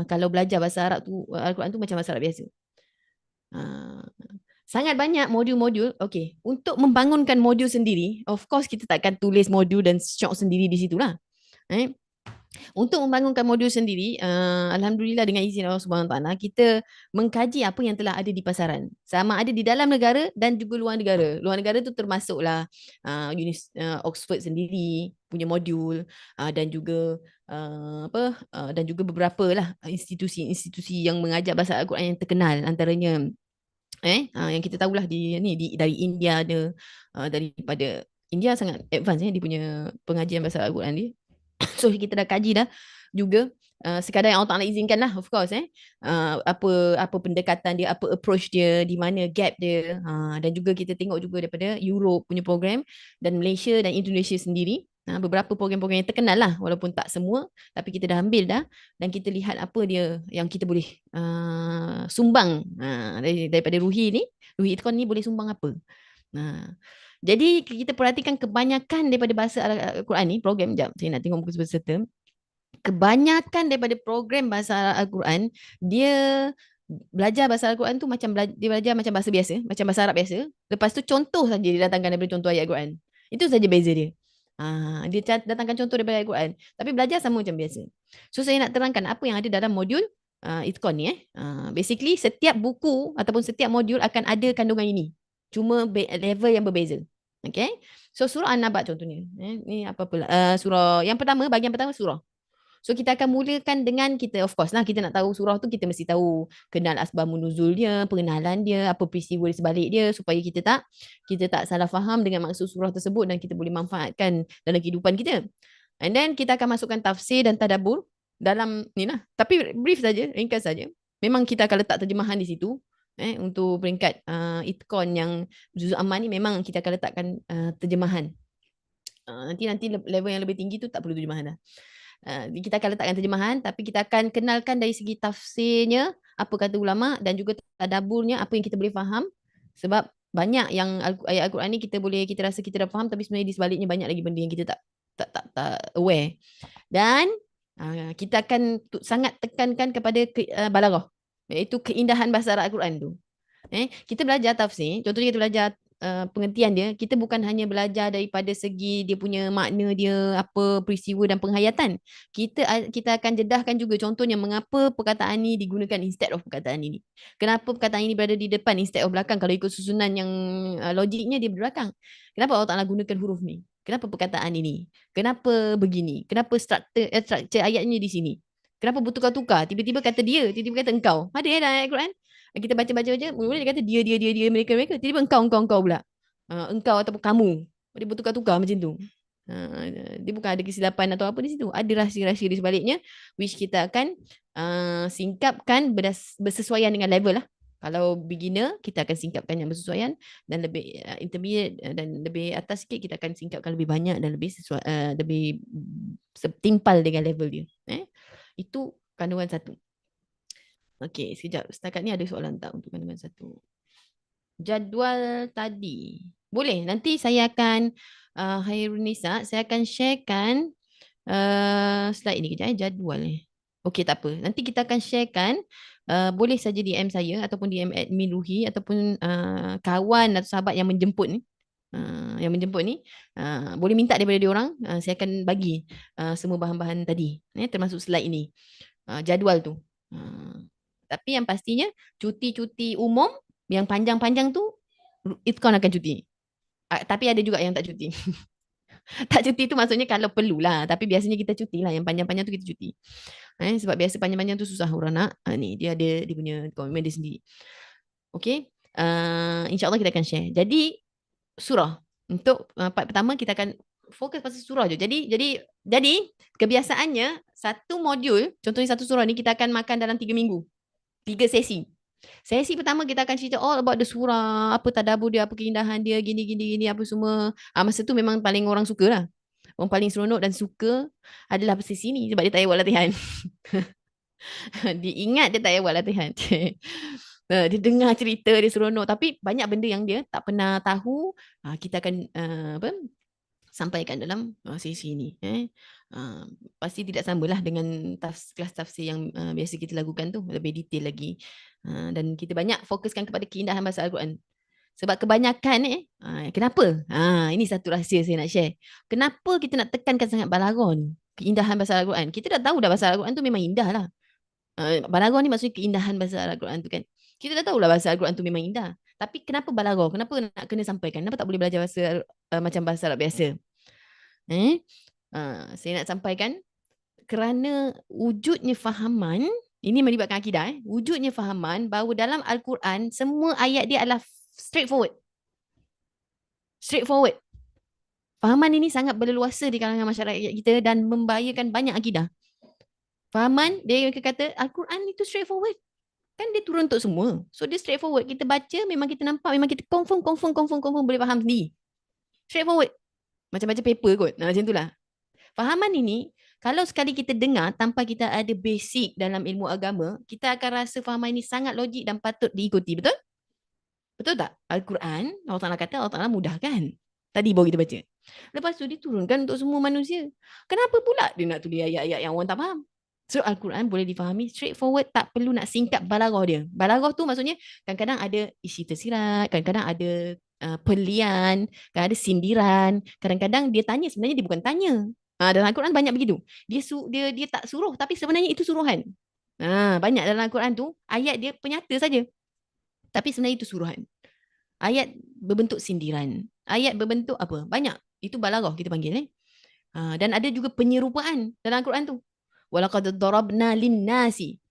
kalau belajar bahasa Arab tu, Al-Quran tu macam bahasa Arab biasa. Sangat banyak modul-modul. Okay, untuk membangunkan modul sendiri, of course kita takkan tulis modul dan syok sendiri di situ lah. Untuk membangunkan modul sendiri, Alhamdulillah dengan izin Allah Subhanahu Wa Taala, kita mengkaji apa yang telah ada di pasaran. Sama ada di dalam negara dan juga luar negara. Luar negara tu termasuklah Oxford sendiri punya modul dan juga dan juga beberapa lah institusi-institusi yang mengajar bahasa Al-Quran yang terkenal, antaranya yang kita tahulah dari India ada, daripada India sangat advance dia punya pengajian bahasa Al-Quran dia. So kita dah kaji dah juga sekadar yang Allah Ta'ala izinkan lah, of course apa pendekatan dia, apa approach dia, di mana gap dia, dan juga kita tengok juga daripada Europe punya program dan Malaysia dan Indonesia sendiri, beberapa program-program yang terkenal lah, walaupun tak semua, tapi kita dah ambil dah dan kita lihat apa dia yang kita boleh sumbang daripada Ruhi Itkon ni boleh sumbang apa. Jadi kita perhatikan kebanyakan daripada bahasa Al-Quran ni, program, sekejap saya nak tengok muka peserta. Kebanyakan daripada program bahasa Al-Quran, dia belajar bahasa Al-Quran tu macam dia belajar macam bahasa biasa, macam bahasa Arab biasa. Lepas tu contoh saja dia datangkan daripada contoh ayat Al-Quran. Itu saja beza dia. Dia datangkan contoh daripada Al-Quran, tapi belajar sama macam biasa. So saya nak terangkan apa yang ada dalam modul Itkon ni. Basically setiap buku ataupun setiap modul akan ada kandungan ini. Cuma level yang berbeza. Okay. So surah An-Naba contohnya. Ni apa pula? Surah yang pertama, bahagian pertama surah. So kita akan mulakan dengan kita, of course lah, kita nak tahu surah tu kita mesti tahu kenal asbabun nuzulnya, pengenalan dia, apa peristiwa di sebalik dia, supaya kita tak salah faham dengan maksud surah tersebut dan kita boleh manfaatkan dalam kehidupan kita. And then kita akan masukkan tafsir dan tadabbur dalam ni lah. Tapi brief saja, ringkas saja. Memang kita akan letak terjemahan di situ. Untuk peringkat itqan yang juzul aman ni memang kita akan letakkan terjemahan. Nanti level yang lebih tinggi tu tak perlu terjemahan dah. Kita akan letakkan terjemahan, tapi kita akan kenalkan dari segi tafsirnya, apa kata ulama, dan juga tadabburnya, apa yang kita boleh faham. Sebab banyak yang ayat Al-Quran ni kita rasa kita dah faham, tapi sebenarnya di sebaliknya banyak lagi benda yang kita tak aware. Dan kita akan sangat tekankan kepada balaghah, iaitu keindahan bahasa Arab Al-Quran tu. Kita belajar tafsir, contohnya kita belajar pengertian dia, kita bukan hanya belajar daripada segi dia punya makna dia, apa peristiwa dan penghayatan. Kita akan jedahkan juga contohnya mengapa perkataan ini digunakan instead of perkataan ini. Kenapa perkataan ini berada di depan instead of belakang, kalau ikut susunan yang logiknya dia belakang. Kenapa Allah Ta'ala gunakan huruf ni? Kenapa perkataan ini? Kenapa begini? Kenapa struktur ayatnya di sini? Kenapa bertukar-tukar? Tiba-tiba kata dia, tiba-tiba kata engkau. Ada dalam ayat Quran? Kita baca-baca mula-mula dia kata dia mereka, tiba-tiba engkau pula. Engkau ataupun kamu. Dia bertukar-tukar macam tu. Dia bukan ada kesilapan atau apa di situ. Ada rahsia-rahsia di sebaliknya which kita akan singkapkan bersesuaian dengan level lah. Kalau beginner, kita akan singkapkan yang bersesuaian, dan lebih intermediate dan lebih atas sikit kita akan singkapkan lebih banyak dan lebih lebih setimpal dengan level dia. Itu kandungan 1. Okey, sekejap. Setakat ni ada soalan tak untuk kandungan 1? Jadual tadi. Boleh, nanti saya akan Hairunisa, saya akan sharekan slide ni kejap jadual ni. Okey, tak apa. Nanti kita akan sharekan, boleh saja DM saya ataupun DM admin Ruhi ataupun kawan atau sahabat yang menjemput ni. Boleh minta daripada dia orang, saya akan bagi semua bahan-bahan tadi, termasuk slide ini, jadual tu. Tapi yang pastinya cuti-cuti umum yang panjang-panjang tu Itqan akan cuti. Tapi ada juga yang tak cuti. Tak cuti tu maksudnya kalau perlulah, tapi biasanya kita cuti lah. Yang panjang-panjang tu kita cuti. Sebab biasa panjang-panjang tu susah orang nak. Ni dia ada dia punya komitmen dia sendiri. Okey. InsyaAllah kita akan share. Jadi surah. Untuk part pertama kita akan fokus pasal surah je. Jadi kebiasaannya satu modul, contohnya satu surah ni kita akan makan dalam 3 minggu. 3 sesi. Sesi pertama kita akan cerita all about the surah, apa tadabbur dia, apa keindahan dia, gini apa semua. Masa tu memang paling orang suka lah. Orang paling seronok dan suka adalah sesi ni sebab dia tak payah buat latihan. Dia ingat dia tak payah buat latihan. Dia dengar cerita dia seronok, tapi banyak benda yang dia tak pernah tahu, kita akan sampaikan dalam sesi ini. Pasti tidak samalah dengan kelas tafsir yang biasa kita lakukan tu, lebih detail lagi. Dan kita banyak fokuskan kepada keindahan bahasa Al-Quran. Sebab kebanyakan kenapa? Ini satu rahsia saya nak share. Kenapa kita nak tekankan sangat balaghah ni? Keindahan bahasa Al-Quran. Kita dah tahu dah bahasa Al-Quran tu memang indah lah. Balaghah ni maksudnya keindahan bahasa Al-Quran tu kan. Kita dah tahu lah bahasa Al-Quran tu memang indah. Tapi kenapa balaghah? Kenapa nak kena sampaikan? Kenapa tak boleh belajar bahasa macam bahasa Arab biasa? Saya nak sampaikan kerana wujudnya fahaman, ini melibatkan akidah, wujudnya fahaman bahawa dalam Al-Quran semua ayat dia adalah straightforward. Fahaman ini sangat berleluasa di kalangan masyarakat kita dan membahayakan banyak akidah. Fahaman, dia kata Al-Quran itu straightforward. Kan dia turun untuk semua. So dia straightforward. Kita baca, memang kita nampak, memang kita confirm boleh faham sendiri. Straightforward. Macam-macam paper kot. Macam itulah. Fahaman ini, kalau sekali kita dengar tanpa kita ada basic dalam ilmu agama, kita akan rasa fahaman ini sangat logik dan patut diikuti. Betul? Betul tak? Al-Quran, Allah Ta'ala kata, Allah Ta'ala mudahkan. Tadi baru kita baca. Lepas tu diturunkan untuk semua manusia. Kenapa pula dia nak tulis ayat-ayat yang orang tak faham? So Al-Quran boleh difahami straightforward, tak perlu nak singkat balaghah dia. Balaghah tu maksudnya kadang-kadang ada isi tersirat, kadang-kadang ada perlian, kadang ada sindiran, kadang-kadang dia tanya sebenarnya dia bukan tanya. Dalam Al-Quran banyak begitu. Dia tak suruh tapi sebenarnya itu suruhan. Banyak dalam Al-Quran tu ayat dia penyata saja. Tapi sebenarnya itu suruhan. Ayat berbentuk sindiran. ayat berbentuk apa? Banyak. Itu balaghah kita panggil. Dan ada juga penyerupaan dalam Al-Quran tu. Walaqad darabna lin-nasi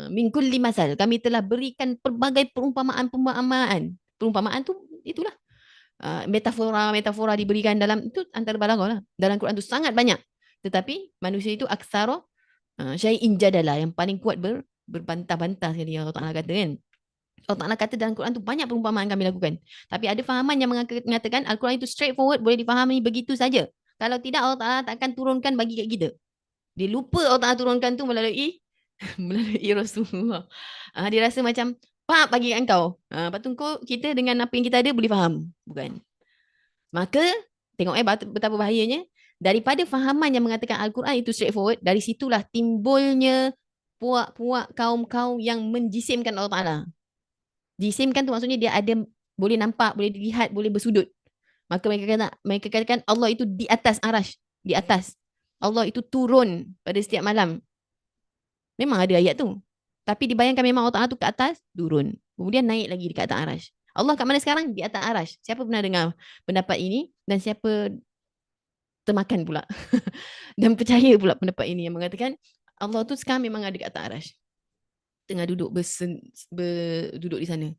min kulli masal. Kami telah berikan pelbagai perumpamaan-perumpamaan. Perumpamaan tu itulah metafora-metafora diberikan dalam itu antara balaghah lah. Dalam Quran tu sangat banyak. Tetapi manusia itu aksara syai'in jadala, yang paling kuat berbantah-bantah sekali Allah Taala kata kan. Allah Taala kata dalam Quran tu banyak perumpamaan kami lakukan. Tapi ada fahaman yang mengatakan Al-Quran itu straightforward, boleh difahami begitu saja. Kalau tidak, Allah Taala takkan turunkan bagi kat kita. Dia lupa Allah Taala turunkan tu melalui melalui Rasulullah. Dia rasa macam pak bagi kat kau. Lepas tu kita dengan apa yang kita ada boleh faham. Bukan. Maka tengok betapa bahayanya. Daripada fahaman yang mengatakan Al-Quran itu straightforward, dari situlah timbulnya puak-puak kaum-kaum yang menjisimkan Allah Ta'ala. Jisimkan tu maksudnya dia ada, boleh nampak, boleh dilihat, boleh bersudut. Maka mereka katakan Allah itu di atas arash. Di atas. Allah itu turun pada setiap malam. Memang ada ayat tu. Tapi dibayangkan memang Allah Ta'ala tu ke atas, turun. Kemudian naik lagi dekat atas arash. Allah kat mana sekarang? Di atas arash. Siapa pernah dengar pendapat ini? Dan siapa termakan pula dan percaya pula pendapat ini yang mengatakan Allah tu sekarang memang ada kat atas arash, tengah duduk duduk di sana.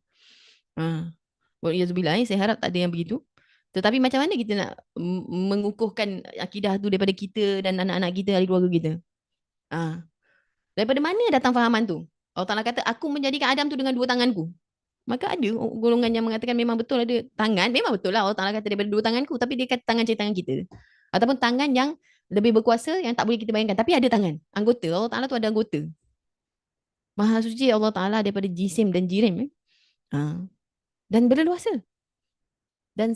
Waliyahzubillah, saya harap tak ada yang begitu. Tetapi macam mana kita nak mengukuhkan akidah tu daripada kita dan anak-anak kita, ahli keluarga kita? Daripada mana datang fahaman tu? Allah Ta'ala kata, aku menjadikan Adam tu dengan dua tanganku. Maka ada golongan yang mengatakan memang betul ada tangan. Memang betul lah Allah Ta'ala kata daripada dua tanganku. Tapi dia kata tangan tangan kita. Ataupun tangan yang lebih berkuasa yang tak boleh kita bayangkan. Tapi ada tangan. Anggota. Allah Ta'ala tu ada anggota. Maha suci Allah Ta'ala daripada jisim dan jirim. Dan berleluasa. Dan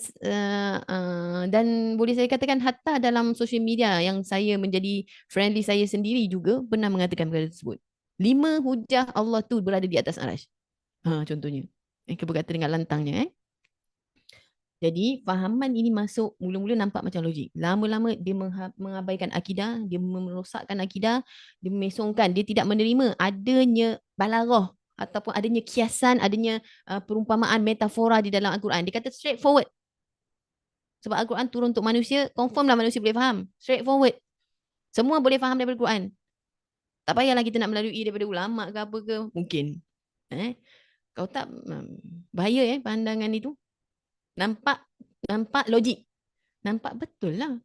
boleh saya katakan hatta dalam social media yang saya menjadi friendly saya sendiri juga pernah mengatakan perkara tersebut. 5 hujah Allah tu berada di atas arash. Contohnya. Mereka berkata dengan lantangnya. Jadi fahaman ini masuk, mula-mula nampak macam logik. Lama-lama dia mengabaikan akidah, dia merosakkan akidah, dia memesongkan, dia tidak menerima adanya balaghah ataupun adanya kiasan, adanya perumpamaan metafora di dalam Al-Quran. Dia kata straightforward. Sebab Al-Quran turun untuk manusia, confirm lah manusia boleh faham. Straightforward. Semua boleh faham daripada Al-Quran. Tak payahlah kita nak melalui daripada ulama' ke apa ke. Mungkin. Kau tak bahaya pandangan itu. Nampak logik. Nampak betul lah.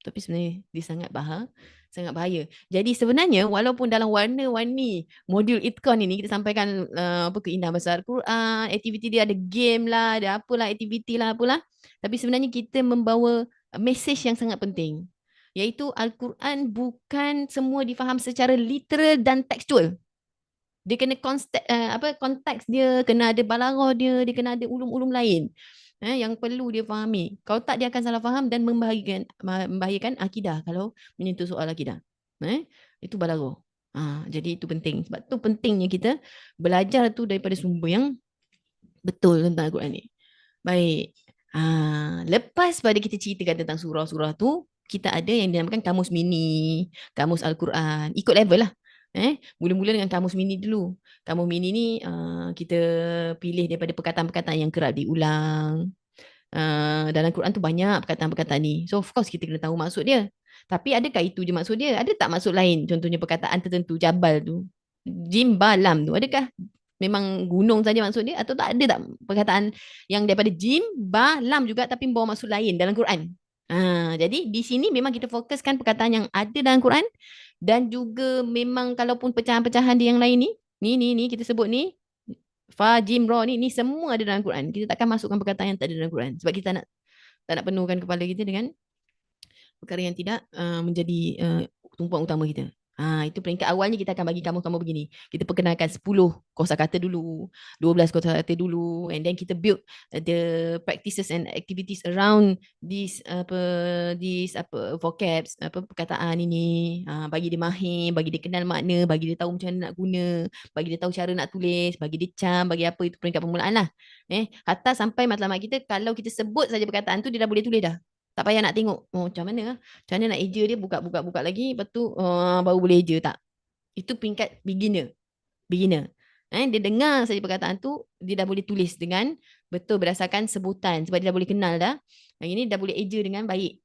Tapi sebenarnya dia sangat bahaya. Jadi sebenarnya walaupun dalam warna-warni modul Itqan ini kita sampaikan keindahan bahasa Al-Quran, aktiviti dia ada game lah, ada apalah aktiviti lah apalah. Tapi sebenarnya kita membawa message yang sangat penting. Iaitu Al-Quran bukan semua difaham secara literal dan tekstual. Dia kena konteks dia, kena ada balaghah dia kena ada ulum-ulum lain yang perlu dia fahami. Kalau tak, dia akan salah faham dan membahayakan akidah kalau menyentuh soal akidah. Itu balaghah. Jadi itu penting. Sebab tu pentingnya kita belajar tu daripada sumber yang betul tentang Al-Quran ni. Baik. Lepas pada kita ceritakan tentang surah-surah tu, kita ada yang dinamakan kamus mini, kamus Al-Quran. Ikut level lah. Mula-mula dengan kamus mini dulu. Kamus mini ni kita pilih daripada perkataan-perkataan yang kerap diulang. Dalam Quran tu banyak perkataan-perkataan ni. So of course kita kena tahu maksud dia. Tapi adakah itu je maksud dia? Ada tak maksud lain? Contohnya perkataan tertentu, jabal tu. Jim balam tu. Adakah memang gunung saja maksud dia? Atau tak ada tak perkataan yang daripada jim, ba, lam juga tapi membawa maksud lain dalam Quran? Jadi di sini memang kita fokuskan perkataan yang ada dalam Quran dan juga memang kalaupun pecahan-pecahan dia yang lain ni kita sebut ni fa, jim, ra ni semua ada dalam Quran. Kita takkan masukkan perkataan yang tak ada dalam Quran sebab kita tak nak penuhkan kepala kita dengan perkara yang tidak menjadi tumpuan utama kita. Itu peringkat awalnya kita akan bagi kamu begini. Kita perkenalkan 10 kosakata dulu, 12 kosakata dulu, and then kita build the practices and activities around these vocabs, perkataan ini, bagi dia mahir, bagi dia kenal makna, bagi dia tahu macam mana nak guna, bagi dia tahu cara nak tulis, bagi dia cam, bagi apa, itu peringkat permulaan lah. Hatta sampai matlamat kita, kalau kita sebut saja perkataan tu, dia dah boleh tulis dah. Tak payah nak tengok macam mana nak eja dia, buka lagi, lepas tu baru boleh eja. Tak, itu peringkat beginner. Dia dengar saja perkataan tu, dia dah boleh tulis dengan Betul, berdasarkan sebutan. Sebab dia dah boleh kenal dah. Yang ini dah boleh eja dengan baik.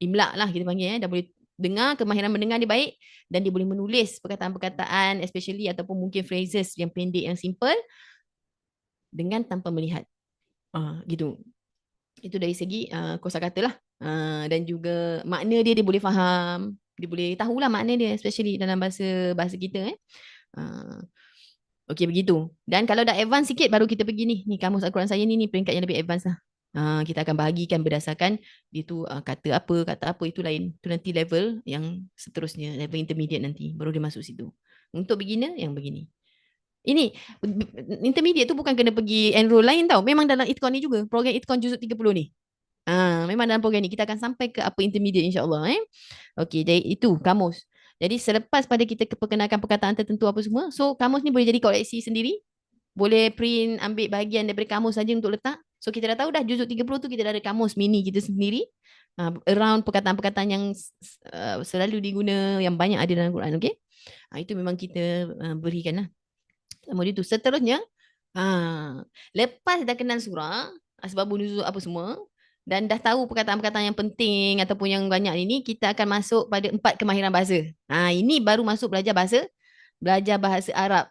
Imla lah kita panggil. Dah boleh dengar, kemahiran mendengar dia baik. Dan dia boleh menulis perkataan-perkataan, especially ataupun mungkin phrases yang pendek, yang simple. Dengan tanpa melihat. Gitu. Itu dari segi kosakata lah. Dan juga makna dia, dia boleh faham. Dia boleh tahulah makna dia, especially dalam bahasa bahasa kita. Uh, Okey begitu. Dan kalau dah advance sikit baru kita pergi ni. Ni kamus Al-Quran saya ni peringkat yang lebih advance lah. Kita akan bahagikan berdasarkan dia tu kata apa itu lain. Tu nanti level yang seterusnya, level intermediate nanti baru dia masuk situ. Untuk beginner yang begini. Ini intermediate tu bukan kena pergi enroll lain tau. Memang dalam Itcon ni juga. Program Itcon juzuk 30 ni. Memang dalam program ni kita akan sampai ke apa intermediate insya-Allah Okey, jadi itu kamus. Jadi selepas pada kita perkenalkan perkataan tertentu apa semua, so kamus ni boleh jadi koleksi sendiri. Boleh print ambil bahagian daripada kamus saja untuk letak. So kita dah tahu dah juzuk 30 tu kita dah ada kamus mini kita sendiri. Around perkataan-perkataan yang selalu diguna, yang banyak ada dalam Quran, okey? Itu memang kita berikan lah. Kemudian itu seterusnya, lepas dah kenal surah, asbabun nuzul apa semua, dan dah tahu perkataan-perkataan yang penting ataupun yang banyak ini, kita akan masuk pada 4 kemahiran bahasa. Ini baru masuk belajar bahasa Arab.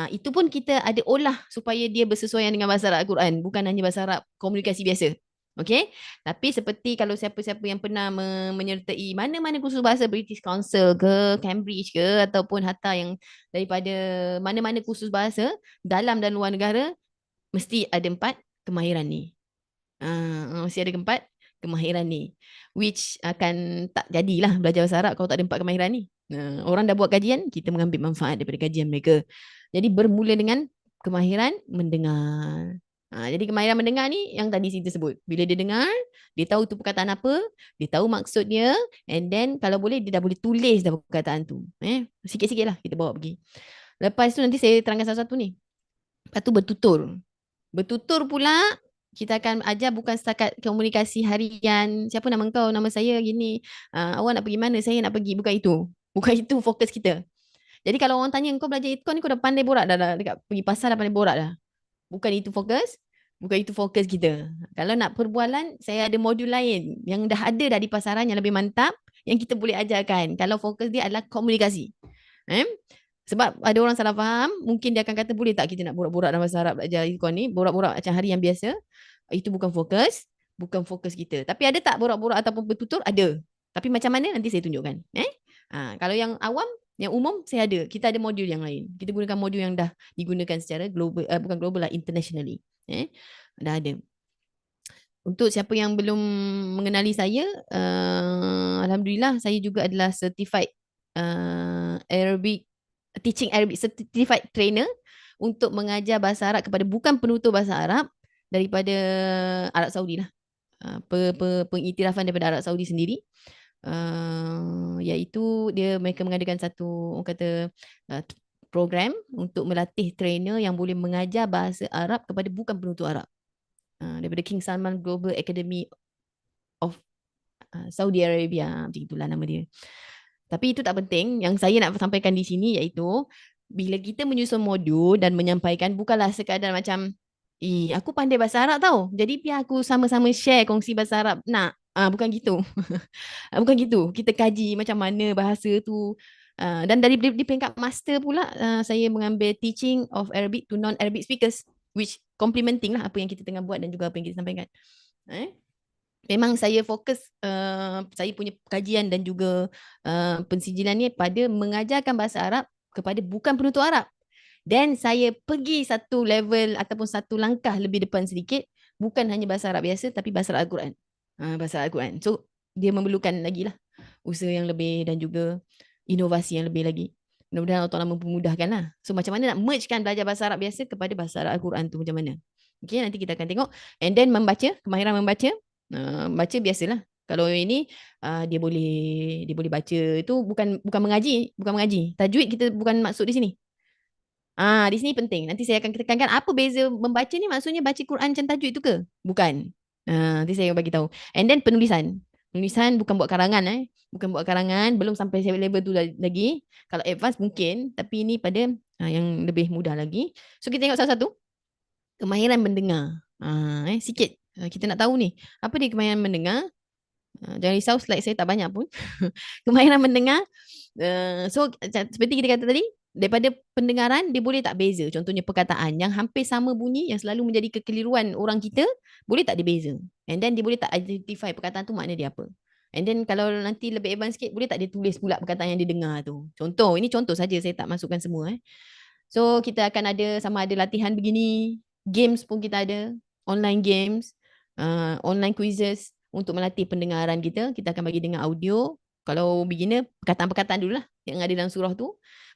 Itu pun kita ada olah supaya dia bersesuaian dengan bahasa Arab Al-Quran, bukan hanya bahasa Arab komunikasi biasa. Okey? Tapi seperti kalau siapa-siapa yang pernah menyertai mana-mana kursus bahasa British Council ke, Cambridge ke, ataupun hatta yang daripada mana-mana kursus bahasa dalam dan luar negara, mesti ada 4 kemahiran ni. Mesti ada 4 kemahiran ni. Which akan tak jadilah belajar bahasa Arab kalau tak ada 4 kemahiran ni. Orang dah buat kajian, kita mengambil manfaat daripada kajian mereka. Jadi bermula dengan kemahiran mendengar. Jadi kemahiran mendengar ni yang tadi saya sebut. Bila dia dengar, dia tahu tu perkataan apa, dia tahu maksudnya, and then kalau boleh dia dah boleh tulis dah perkataan tu. Sikit-sikit lah kita bawa pergi. Lepas tu nanti saya terangkan satu-satu ni. Lepas tu bertutur. Bertutur pula, kita akan ajar bukan setakat komunikasi harian. Siapa nama kau? Nama saya gini. Awak nak pergi mana? Saya nak pergi. Bukan itu. Bukan itu fokus kita. Jadi kalau orang tanya kau belajar Itcon ni kau dah pandai borak dah dekat pergi pasar dah pandai borak dah. Bukan itu fokus. Bukan itu fokus kita. Kalau nak perbualan, saya ada modul lain yang dah ada dah di pasaran yang lebih mantap yang kita boleh ajarkan. Kalau fokus dia adalah komunikasi. Sebab ada orang salah faham, mungkin dia akan kata boleh tak kita nak borak-borak dalam bahasa Arab belajar Itcon ni, borak-borak macam hari yang biasa. Itu bukan fokus, bukan fokus kita. Tapi ada tak borak-borak ataupun bertutur? Ada. Tapi macam mana nanti saya tunjukkan. Kalau yang awam, yang umum saya ada. Kita ada modul yang lain. Kita gunakan modul yang dah digunakan secara global, bukan global lah, internationally. Dah ada. Untuk siapa yang belum mengenali saya, alhamdulillah saya juga adalah certified Arabic teaching Arabic certified trainer untuk mengajar bahasa Arab kepada bukan penutur bahasa Arab daripada Arab Saudi lah. Pengiktirafan daripada Arab Saudi sendiri. Iaitu mereka mengadakan satu orang kata program untuk melatih trainer yang boleh mengajar bahasa Arab kepada bukan penutur Arab. Daripada King Salman Global Academy of Saudi Arabia, macam itulah nama dia. Tapi itu tak penting. Yang saya nak sampaikan di sini iaitu bila kita menyusun modul dan menyampaikan bukanlah sekadar macam aku pandai bahasa Arab tau. Jadi biar aku sama-sama share kongsi bahasa Arab. Bukan gitu. Bukan gitu. Kita kaji macam mana bahasa tu. Dan dari di peringkat master pula saya mengambil teaching of Arabic to non-Arabic speakers, which complementing lah apa yang kita tengah buat dan juga apa yang kita sampaikan. Memang saya fokus saya punya kajian dan juga pensijilan ni pada mengajarkan bahasa Arab kepada bukan penutur Arab. Dan saya pergi satu level ataupun satu langkah lebih depan sedikit, bukan hanya bahasa Arab biasa tapi bahasa Arab Al-Quran. Bahasa Al-Quran. So dia memerlukan lagi lah usaha yang lebih dan juga inovasi yang lebih lagi. Mudah-mudahan Allah Ta'ala mempermudahkan lah. So macam mana nak mergekan belajar bahasa Arab biasa kepada bahasa Arab Al-Quran tu macam mana. Okay, nanti kita akan tengok. And then membaca, kemahiran membaca. Baca biasalah. Kalau ini dia boleh baca itu bukan mengaji, Tajwid kita bukan maksud di sini. Di sini penting. Nanti saya akan tekankan apa beza membaca ni, maksudnya baca Quran macam tajwid tu ke? Bukan. Nanti saya bagi tahu. And then penulisan. Penulisan bukan buat karangan Bukan buat karangan, belum sampai level tu lagi. Kalau advance mungkin, tapi ini pada yang lebih mudah lagi. So kita tengok satu-satu. Kemahiran mendengar. Sikit. Kita nak tahu ni. Apa dia kemahiran mendengar? Jangan risau, slide saya tak banyak pun. Kemahiran mendengar. So, seperti kita kata tadi, daripada pendengaran, dia boleh tak beza. Contohnya perkataan yang hampir sama bunyi, yang selalu menjadi kekeliruan orang kita, boleh tak dia beza? And then dia boleh tak identify perkataan tu makna dia apa? And then kalau nanti lebih advance sikit, boleh tak dia tulis pula perkataan yang dia dengar tu? Contoh, ini contoh saja, saya tak masukkan semua. So kita akan ada sama ada latihan begini, games pun kita ada, online games, online quizzes untuk melatih pendengaran kita. Kita akan bagi dengar audio. Kalau beginner, perkataan-perkataan dulu lah yang ada dalam surah tu.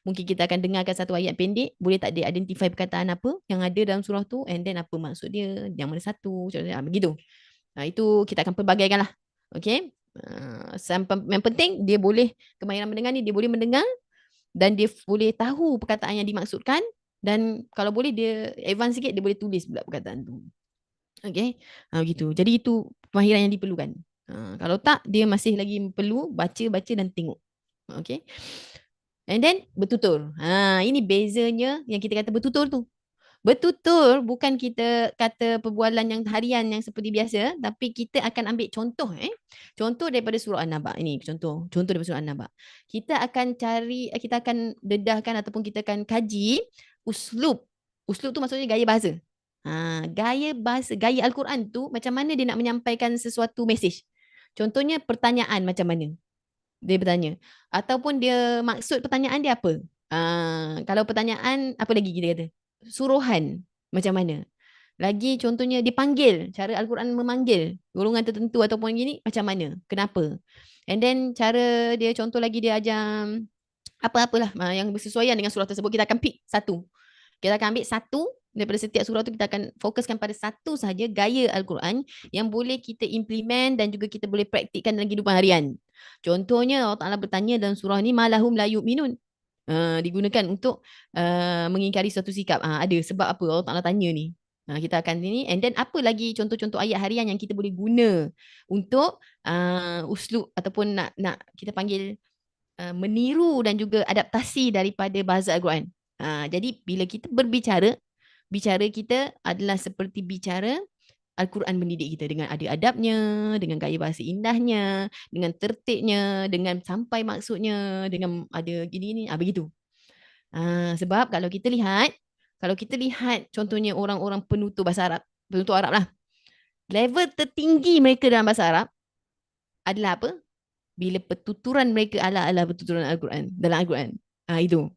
Mungkin kita akan dengarkan satu ayat pendek, boleh tak dia identify perkataan apa yang ada dalam surah tu, and then apa maksud dia, yang mana satu, begitu. Itu kita akan pelbagaikan lah. Okay. Yang penting dia boleh, kemahiran mendengar ni dia boleh mendengar dan dia boleh tahu perkataan yang dimaksudkan, dan kalau boleh dia advance sikit, dia boleh tulis pula perkataan tu. Okay. Begitu. Jadi itu kemahiran yang diperlukan. Kalau tak, dia masih lagi perlu baca dan tengok. Okay. And then bertutur. Ini bezanya yang kita kata bertutur tu. Bertutur bukan kita kata perbualan yang harian yang seperti biasa, tapi kita akan ambil contoh. Contoh daripada surah An-Naba. Ini contoh daripada surah An-Naba. Kita akan dedahkan ataupun kita akan kaji uslub. Uslub tu maksudnya gaya bahasa. Gaya bahasa, gaya Al-Quran tu macam mana dia nak menyampaikan sesuatu mesej. Contohnya pertanyaan macam mana dia bertanya. Ataupun dia maksud pertanyaan dia apa. Kalau pertanyaan, apa lagi kita kata? Suruhan macam mana. Lagi contohnya dipanggil, cara Al-Quran memanggil golongan tertentu ataupun gini macam mana, kenapa. And then cara dia, contoh lagi dia ajar apa-apalah yang bersesuaian dengan surah tersebut, kita akan pick satu. Kita akan ambil satu daripada setiap surah tu, kita akan fokuskan pada satu sahaja gaya Al-Quran yang boleh kita implement dan juga kita boleh praktikkan dalam kehidupan harian. Contohnya Allah Ta'ala bertanya dalam surah ni, malahum la yu'minun. Digunakan untuk mengingkari suatu sikap. Ada sebab apa Allah Ta'ala tanya ni. Kita akan ini, and then apa lagi contoh-contoh ayat harian yang kita boleh guna untuk uslub ataupun nak kita panggil meniru dan juga adaptasi daripada bahasa Al-Quran. Jadi bila kita berbicara, bicara kita adalah seperti bicara Al-Quran mendidik kita dengan ada adabnya, dengan gaya bahasa indahnya, dengan tertibnya, dengan sampai maksudnya, dengan ada gini-gini, begitu. Sebab kalau kita lihat contohnya orang-orang penutur bahasa Arab, penutur Arab lah, level tertinggi mereka dalam bahasa Arab adalah apa? Bila pertuturan mereka ala-ala pertuturan Al-Quran, dalam Al-Quran. Itu.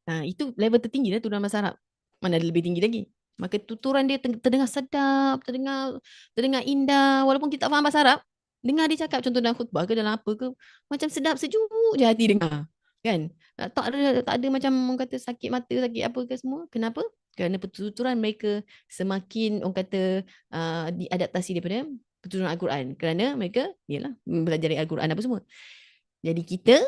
Itu level tertinggi lah tu dalam bahasa Arab. Mana ada lebih tinggi lagi. Maka tuturan dia terdengar sedap, terdengar indah. Walaupun kita tak faham bahasa Arab, dengar dia cakap contoh dalam khutbah ke dalam apa ke, macam sedap, sejuk je hati dengar. Kan? Tak ada macam orang kata sakit mata, sakit apa ke semua. Kenapa? Kerana pertuturan mereka semakin orang kata diadaptasi daripada pertuturan Al-Quran. Kerana mereka yalah belajar Al-Quran apa semua. Jadi kita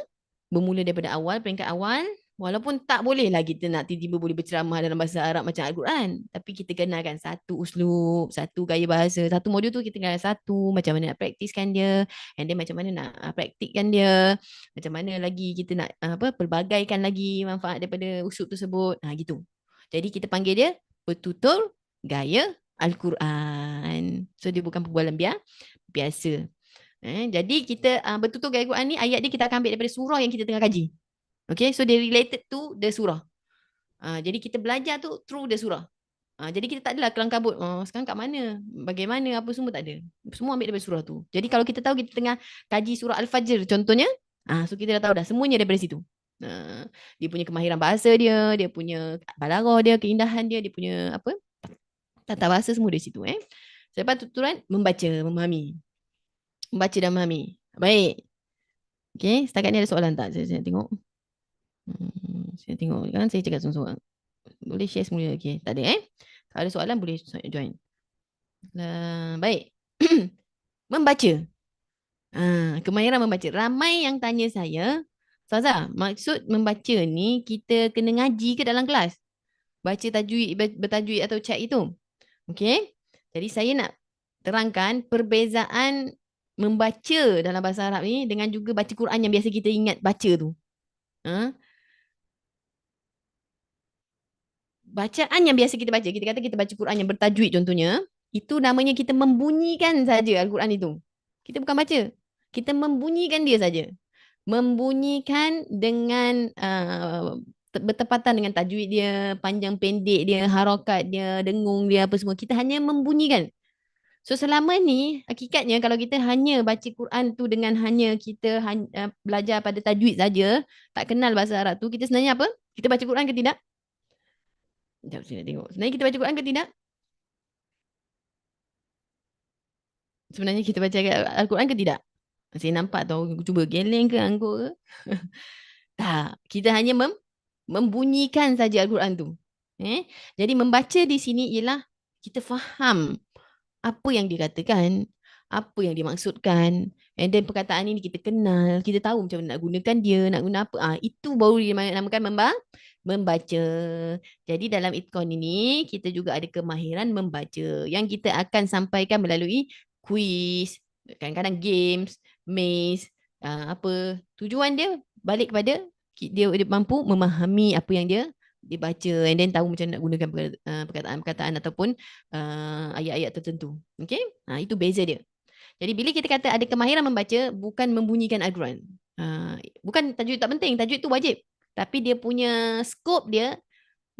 bermula daripada awal, peringkat awal, walaupun tak boleh lah kita nak tiba-tiba boleh berceramah dalam bahasa Arab macam Al-Quran, tapi kita kenalkan satu uslub, satu gaya bahasa, satu modul tu kita kenalkan satu, macam mana nak praktiskan dia, and then macam mana nak praktikkan dia, macam mana lagi kita nak pelbagaikan lagi manfaat daripada uslub tersebut, gitu. Jadi kita panggil dia bertutur gaya Al-Quran. So dia bukan perbualan biasa. Jadi kita bertutur gaya Al-Quran ni, ayat dia kita akan ambil daripada surah yang kita tengah kaji. Okay, so dia related to the surah. Jadi kita belajar tu through the surah. Jadi kita tak adalah kelang kabut. Sekarang kat mana? Bagaimana? Apa semua tak ada. Semua ambil daripada surah tu. Jadi kalau kita tahu kita tengah kaji surah Al-Fajr contohnya, so kita dah tahu dah semuanya daripada situ. Dia punya kemahiran bahasa dia punya balaghah dia, keindahan dia punya apa? Tata bahasa semua dari situ. Selepas tuturan, memahami. Membaca dan memahami. Baik. Okay, setakat ni ada soalan tak? Saya tengok. Saya tengok kan, saya cakap seorang-seorang. Boleh share semula. Okay, tak ada Kalau ada soalan boleh join. Baik. Membaca. Kemahiran membaca. Ramai yang tanya saya, Ustazah, maksud membaca ni kita kena ngaji ke dalam kelas? Baca tajwid, bertajwid atau cek itu? Okay. Jadi saya nak terangkan perbezaan membaca dalam bahasa Arab ni dengan juga baca Quran yang biasa kita ingat baca tu. bacaan yang biasa kita baca, kita kata kita baca Quran yang bertajwid contohnya, itu namanya kita membunyikan saja Al-Quran itu. Kita bukan baca. Kita membunyikan dia saja. Membunyikan dengan bertepatan dengan tajwid dia, panjang pendek dia, harakat dia, dengung dia apa semua. Kita hanya membunyikan. So selama ni hakikatnya kalau kita hanya baca Quran tu dengan hanya kita belajar pada tajwid saja, tak kenal bahasa Arab tu, kita sebenarnya apa? Kita baca Quran ke tidak? Sekejap saya nak tengok. Sebenarnya kita baca Quran ke tidak? Sebenarnya kita baca Al-Quran ke tidak? Saya nampak tahu cuba geleng ke anggur ke? Tak, kita hanya membunyikan saja Al-Quran tu. Jadi membaca di sini ialah kita faham apa yang dikatakan, apa yang dimaksudkan, and then perkataan ini kita kenal, kita tahu macam mana nak gunakan dia, nak guna apa. Itu baru dinamakan membaca. Jadi dalam Itkon ini kita juga ada kemahiran membaca yang kita akan sampaikan melalui kuis, kadang-kadang games, maze, apa tujuan dia balik kepada dia mampu memahami apa yang dia dibaca and then tahu macam nak gunakan perkataan-perkataan ataupun ayat-ayat tertentu. Okay? Itu beza dia. Jadi bila kita kata ada kemahiran membaca, bukan membunyikan Al-Quran. Bukan tajwid tak penting, tajwid tu wajib. Tapi dia punya skop dia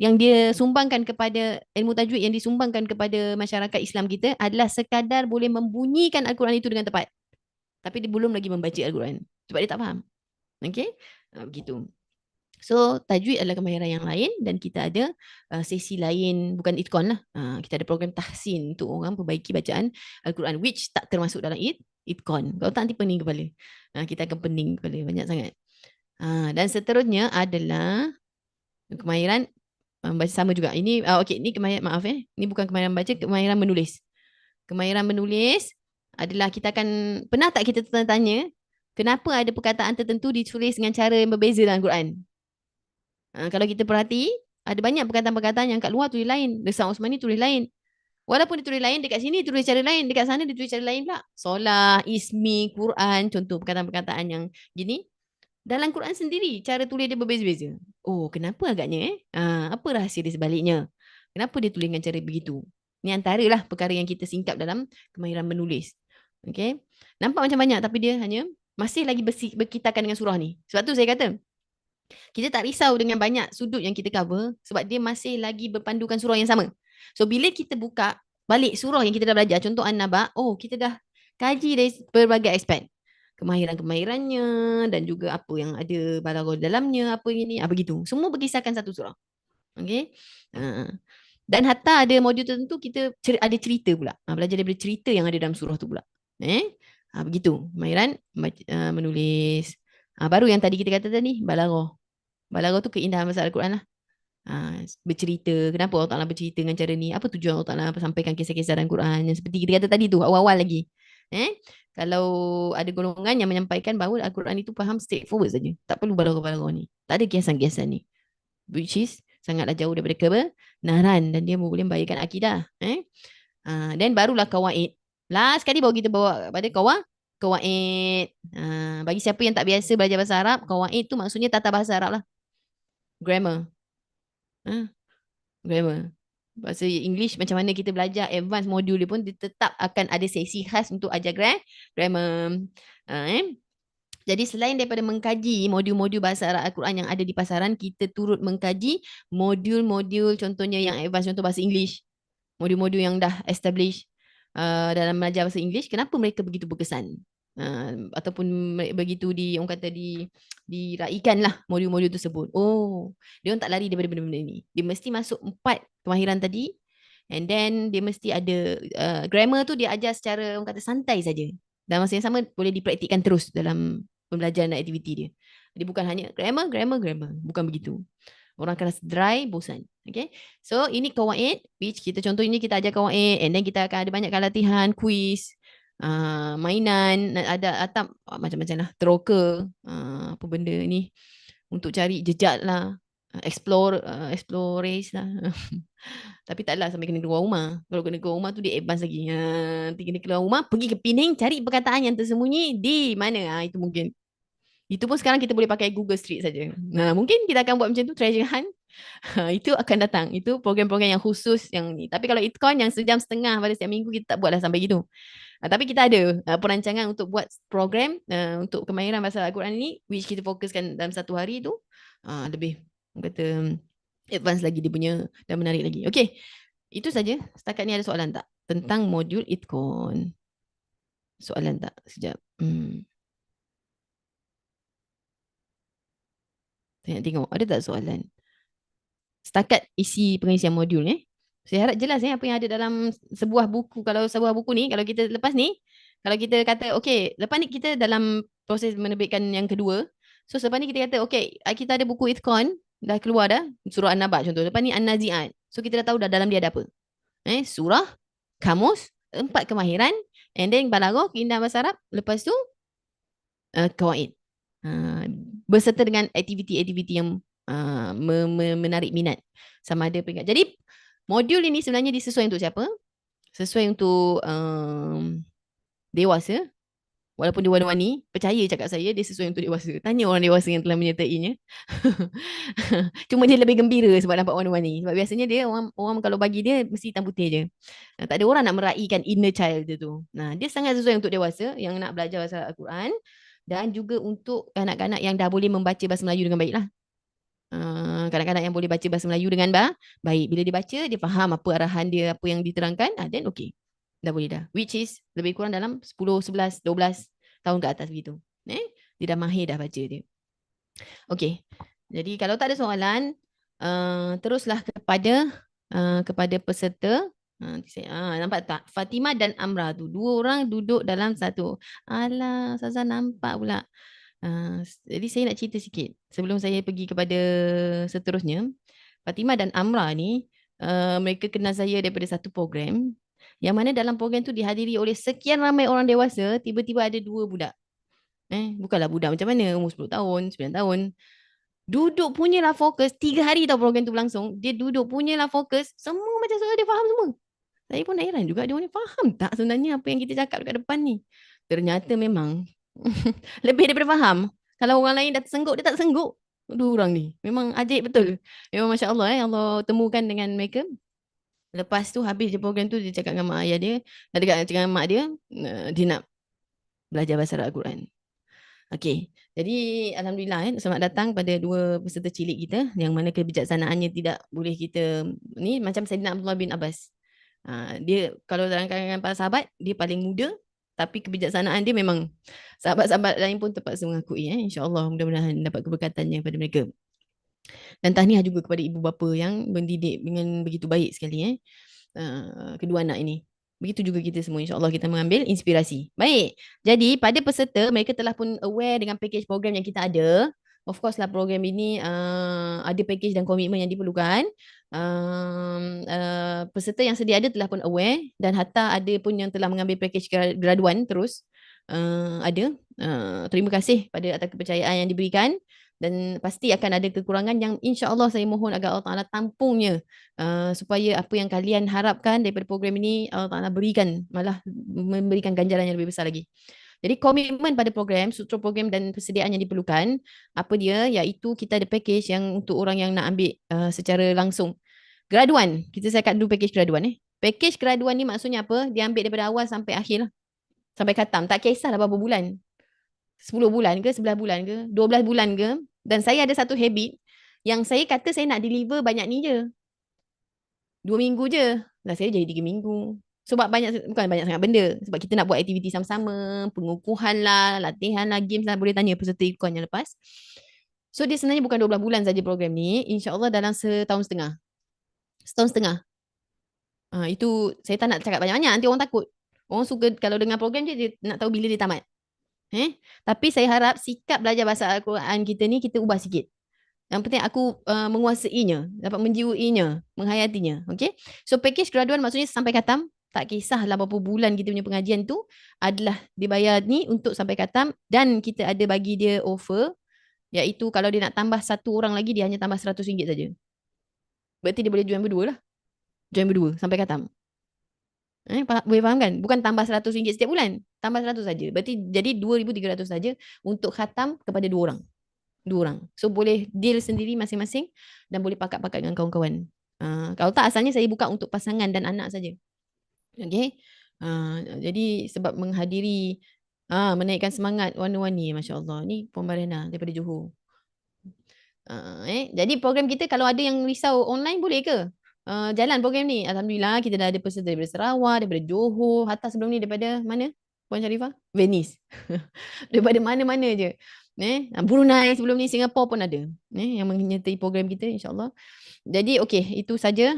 yang dia sumbangkan kepada ilmu tajwid yang disumbangkan kepada masyarakat Islam kita adalah sekadar boleh membunyikan Al-Quran itu dengan tepat. Tapi dia belum lagi membaca Al-Quran. Sebab dia tak faham. Okay? Begitu. So, tajwid adalah kemahiran yang lain dan kita ada sesi lain, bukan itkon lah. Kita ada program tahsin untuk orang perbaiki bacaan Al-Quran, which tak termasuk dalam itkon. Kalau tak nanti pening kepala. Kita akan pening kepala banyak sangat. Dan seterusnya adalah kemahiran baca sama juga. Ini, okey, ini kemahiran, maaf ini bukan kemahiran baca, kemahiran menulis. Kemahiran menulis adalah kita akan, pernah tak kita tanya, kenapa ada perkataan tertentu ditulis dengan cara yang berbeza dalam Al-Quran? Kalau kita perhati, ada banyak perkataan-perkataan yang kat luar tulis lain. Lisan Osmani tulis lain. Walaupun dia tulis lain, dekat sini tulis cara lain. Dekat sana dia tulis cara lain pula. Solah, ismi, Quran, contoh perkataan-perkataan yang gini. Dalam Quran sendiri, cara tulis dia berbeza-beza. Oh, kenapa agaknya? Apa rahsia dia sebaliknya? Kenapa dia tulis dengan cara begitu? Ini antaralah perkara yang kita singkap dalam kemahiran menulis. Okay? Nampak macam banyak, tapi dia hanya masih lagi berkitakan dengan surah ni. Sebab tu saya kata, kita tak risau dengan banyak sudut yang kita cover sebab dia masih lagi berpandukan surah yang sama. So bila kita buka balik surah yang kita dah belajar, contoh An-Naba, kita dah kaji dari berbagai aspek. Kemahiran-kemahirannya dan juga apa yang ada balaghah dalamnya, apa ini, begitu. Semua berkisahkan satu surah. Okay? Dan hatta ada modul tertentu kita ada cerita pula. Belajar daripada cerita yang ada dalam surah tu pula. Begitu. Kemahiran menulis. Baru yang tadi kita kata tadi, balaghah. Balaghah tu keindahan bahasa Al-Quran lah. Bercerita, kenapa Allah Ta'ala bercerita dengan cara ni, apa tujuan Allah Ta'ala sampaikan kisah-kisah dalam Quran, yang seperti kita kata tadi tu, awal-awal lagi. Kalau ada golongan yang menyampaikan bahawa Al-Quran itu faham straightforward saja, tak perlu balaghah-balaghah ni, tak ada kiasan-kiasan ni, which is sangatlah jauh daripada kebenaran dan dia boleh membahayakan akidah. Dan barulah kawaid. Last kali baru kita bawa pada kawaid. Bagi siapa yang tak biasa belajar bahasa Arab, kawaid tu maksudnya tata bahasa Arab lah. Grammar. Grammar. Bahasa English macam mana kita belajar advance modul dia pun dia tetap akan ada sesi khas untuk ajar grammar. Jadi selain daripada mengkaji modul-modul bahasa Arab Al-Quran yang ada di pasaran, kita turut mengkaji modul-modul contohnya yang advance, contoh bahasa English. Modul-modul yang dah established dalam belajar bahasa English, kenapa mereka begitu berkesan? Ataupun begitu orang kata diraikan lah modul-modul tersebut. Dia orang tak lari daripada benda-benda ni. Dia mesti masuk 4 kemahiran tadi, and then dia mesti ada grammar tu dia ajar secara orang kata santai saja. Dan masa yang sama boleh dipraktikkan terus dalam pembelajaran dan aktiviti dia. Jadi bukan hanya grammar. Bukan begitu. Orang akan rasa dry, bosan. Okay? So ini kawaid, which kita contoh ini kita ajar kawaid, and then kita akan ada banyak latihan, quiz, mainan, ada atap macam-macam lah, teroka, apa benda ni untuk cari jejak lah, explore lah. Tapi taklah sampai kena keluar rumah. Kalau kena keluar rumah tu dia advance lagi. Nanti kena keluar rumah, pergi ke Penang, cari perkataan yang tersembunyi di mana. Itu mungkin. Itu pun sekarang kita boleh pakai Google Street saja. Mungkin kita akan buat macam tu, treasure hunt. Itu akan datang. Itu program-program yang khusus yang ni. Tapi kalau Itcoin yang sejam setengah pada setiap minggu kita tak buatlah sampai gitu. Tapi kita ada perancangan untuk buat program untuk kemahiran bahasa Al-Quran ini which kita fokuskan dalam satu hari tu lebih orang kata advance lagi dia punya dan menarik lagi. Okey. Itu saja. Setakat ni ada soalan tak tentang modul Itcoin? Soalan tak? Sekejap. Tengok ada tak soalan? Setakat isi pengisian modul ni. Saya harap jelas apa yang ada dalam sebuah buku. Kalau sebuah buku ni, kalau kita lepas ni, kalau kita kata, okay, lepas ni kita dalam proses menerbitkan yang kedua. So, selepas ni kita kata, okay, kita ada buku Itqan, dah keluar dah, surah An-Naba contoh. Lepas ni An-Nazi'at. So, kita dah tahu dah dalam dia ada apa. Surah, kamus, 4 kemahiran, and then balaghah, keindahan bahasa Arab. Lepas tu, kawaid. Berserta dengan aktiviti-aktiviti yang menarik minat sama ada peringkat. Jadi modul ini sebenarnya disesuaikan untuk siapa? Sesuai untuk dewasa. Walaupun dia warna-warni, percaya cakap saya dia sesuai untuk dewasa. Tanya orang dewasa yang telah menyertainya. Cuma dia lebih gembira sebab nampak warna-warni. Sebab biasanya dia orang kalau bagi dia mesti hitam putih je. Tak ada orang nak meraihkan inner child dia tu. Nah, dia sangat sesuai untuk dewasa yang nak belajar bahasa Al-Quran dan juga untuk kanak-kanak yang dah boleh membaca bahasa Melayu dengan baik lah. Kanak-kanak yang boleh baca bahasa Melayu dengan baik. Bila dia baca, dia faham apa arahan dia, apa yang diterangkan, then okay. Dah boleh dah. Which is lebih kurang dalam 10, 11, 12 tahun ke atas begitu. Dia dah mahir dah baca dia. Okay. Jadi kalau tak ada soalan, teruslah kepada peserta. Nampak tak? Fatimah dan Amrah tu. Dua orang duduk dalam satu. Alah, Ustazah nampak pula. Jadi saya nak cerita sikit sebelum saya pergi kepada seterusnya. Fatimah dan Amrah ni mereka kenal saya daripada satu program yang mana dalam program tu dihadiri oleh sekian ramai orang dewasa, tiba-tiba ada dua budak. Bukanlah budak macam mana, umur 10 tahun, 9 tahun. Duduk punyalah fokus, 3 hari tau program tu berlangsung. Dia duduk punyalah fokus, semua macam soal dia faham semua. Saya pun heran juga dia ni faham tak sebenarnya apa yang kita cakap dekat depan ni. Ternyata memang lebih daripada faham. Kalau orang lain dah tersengguk, dia tak tersengguk. Dua orang ni. Memang ajaib betul. Memang Masya Allah Allah temukan dengan mereka. Lepas tu habis je program tu dia cakap dengan mak ayah dia. Dia cakap dengan mak dia, dia nak belajar bahasa Al-Quran. Okey. Jadi Alhamdulillah selamat datang pada dua peserta cilik kita yang mana kebijaksanaannya tidak boleh kita ni macam Saidina Abdullah bin Abbas. Dia kalau dalam kalangan para sahabat dia paling muda tapi kebijaksanaan dia memang sahabat-sahabat lain pun terpaksa mengakui. InsyaAllah mudah-mudahan dapat keberkatannya kepada mereka. Dan tahniah juga kepada ibu bapa yang mendidik dengan begitu baik sekali kedua anak ini. Begitu juga kita semua, insyaAllah kita mengambil inspirasi. Baik, jadi pada peserta, mereka telah pun aware dengan package program yang kita ada. Of course lah program ini ada package dan komitmen yang diperlukan. Peserta yang sedia ada telah pun aware dan hatta ada pun yang telah mengambil package graduan terus. Ada. Terima kasih pada atas kepercayaan yang diberikan dan pasti akan ada kekurangan yang insya-Allah saya mohon agar Allah Taala tampungnya supaya apa yang kalian harapkan daripada program ini Allah Taala berikan, malah memberikan ganjaran yang lebih besar lagi. Jadi komitmen pada program, struktur program dan persediaan yang diperlukan apa dia iaitu kita ada package yang untuk orang yang nak ambil secara langsung. Graduan, kita cakap dulu package graduan Package graduan ni maksudnya apa? Dia ambil daripada awal sampai akhir lah. Sampai khatam. Tak kisahlah berapa bulan. 10 bulan ke, 11 bulan ke, 12 bulan ke. Dan saya ada satu habit yang saya kata saya nak deliver banyak ni je. 2 minggu je. Lah saya jadi 3 minggu. Sebab bukan banyak sangat benda. Sebab kita nak buat aktiviti sama-sama, pengukuhan lah, latihan lah, games lah. Boleh tanya peserta ikon yang lepas. So dia sebenarnya bukan 12 bulan saja program ni. InsyaAllah dalam setahun setengah. Setahun setengah. Itu saya tak nak cakap banyak-banyak. Nanti orang takut. Orang suka kalau dengar program je, dia nak tahu bila dia tamat. Tapi saya harap sikap belajar bahasa Al-Quran kita ni kita ubah sikit. Yang penting aku menguasainya, dapat menjiwainya, menghayatinya. Okay? So package graduan maksudnya sampai khatam. Tak kisahlah berapa bulan kita punya pengajian tu adalah dibayar ni untuk sampai khatam dan kita ada bagi dia offer iaitu kalau dia nak tambah satu orang lagi dia hanya tambah RM100 saja. Berarti dia boleh join berdua lah. Join berdua sampai khatam. Boleh faham kan? Bukan tambah RM100 setiap bulan. Tambah 100 saja. Berarti jadi 2,300 saja untuk khatam kepada 2 orang. 2 orang. So boleh deal sendiri masing-masing dan boleh pakat-pakat dengan kawan-kawan. Kalau tak, asalnya saya buka untuk pasangan dan anak saja. Okey. Jadi sebab menghadiri menaikkan semangat warna-warni, masya-Allah. Ni Puan Mariana daripada Johor. Jadi program kita kalau ada yang risau online boleh ke? Jalan program ni. Alhamdulillah kita dah ada peserta daripada Sarawak, daripada Johor, hatta sebelum ni daripada mana? Puan Sharifah? Venice. Daripada mana-mana je. Brunei sebelum ni, Singapura pun ada. Yang menyertai program kita, insya-Allah. Jadi okey, itu saja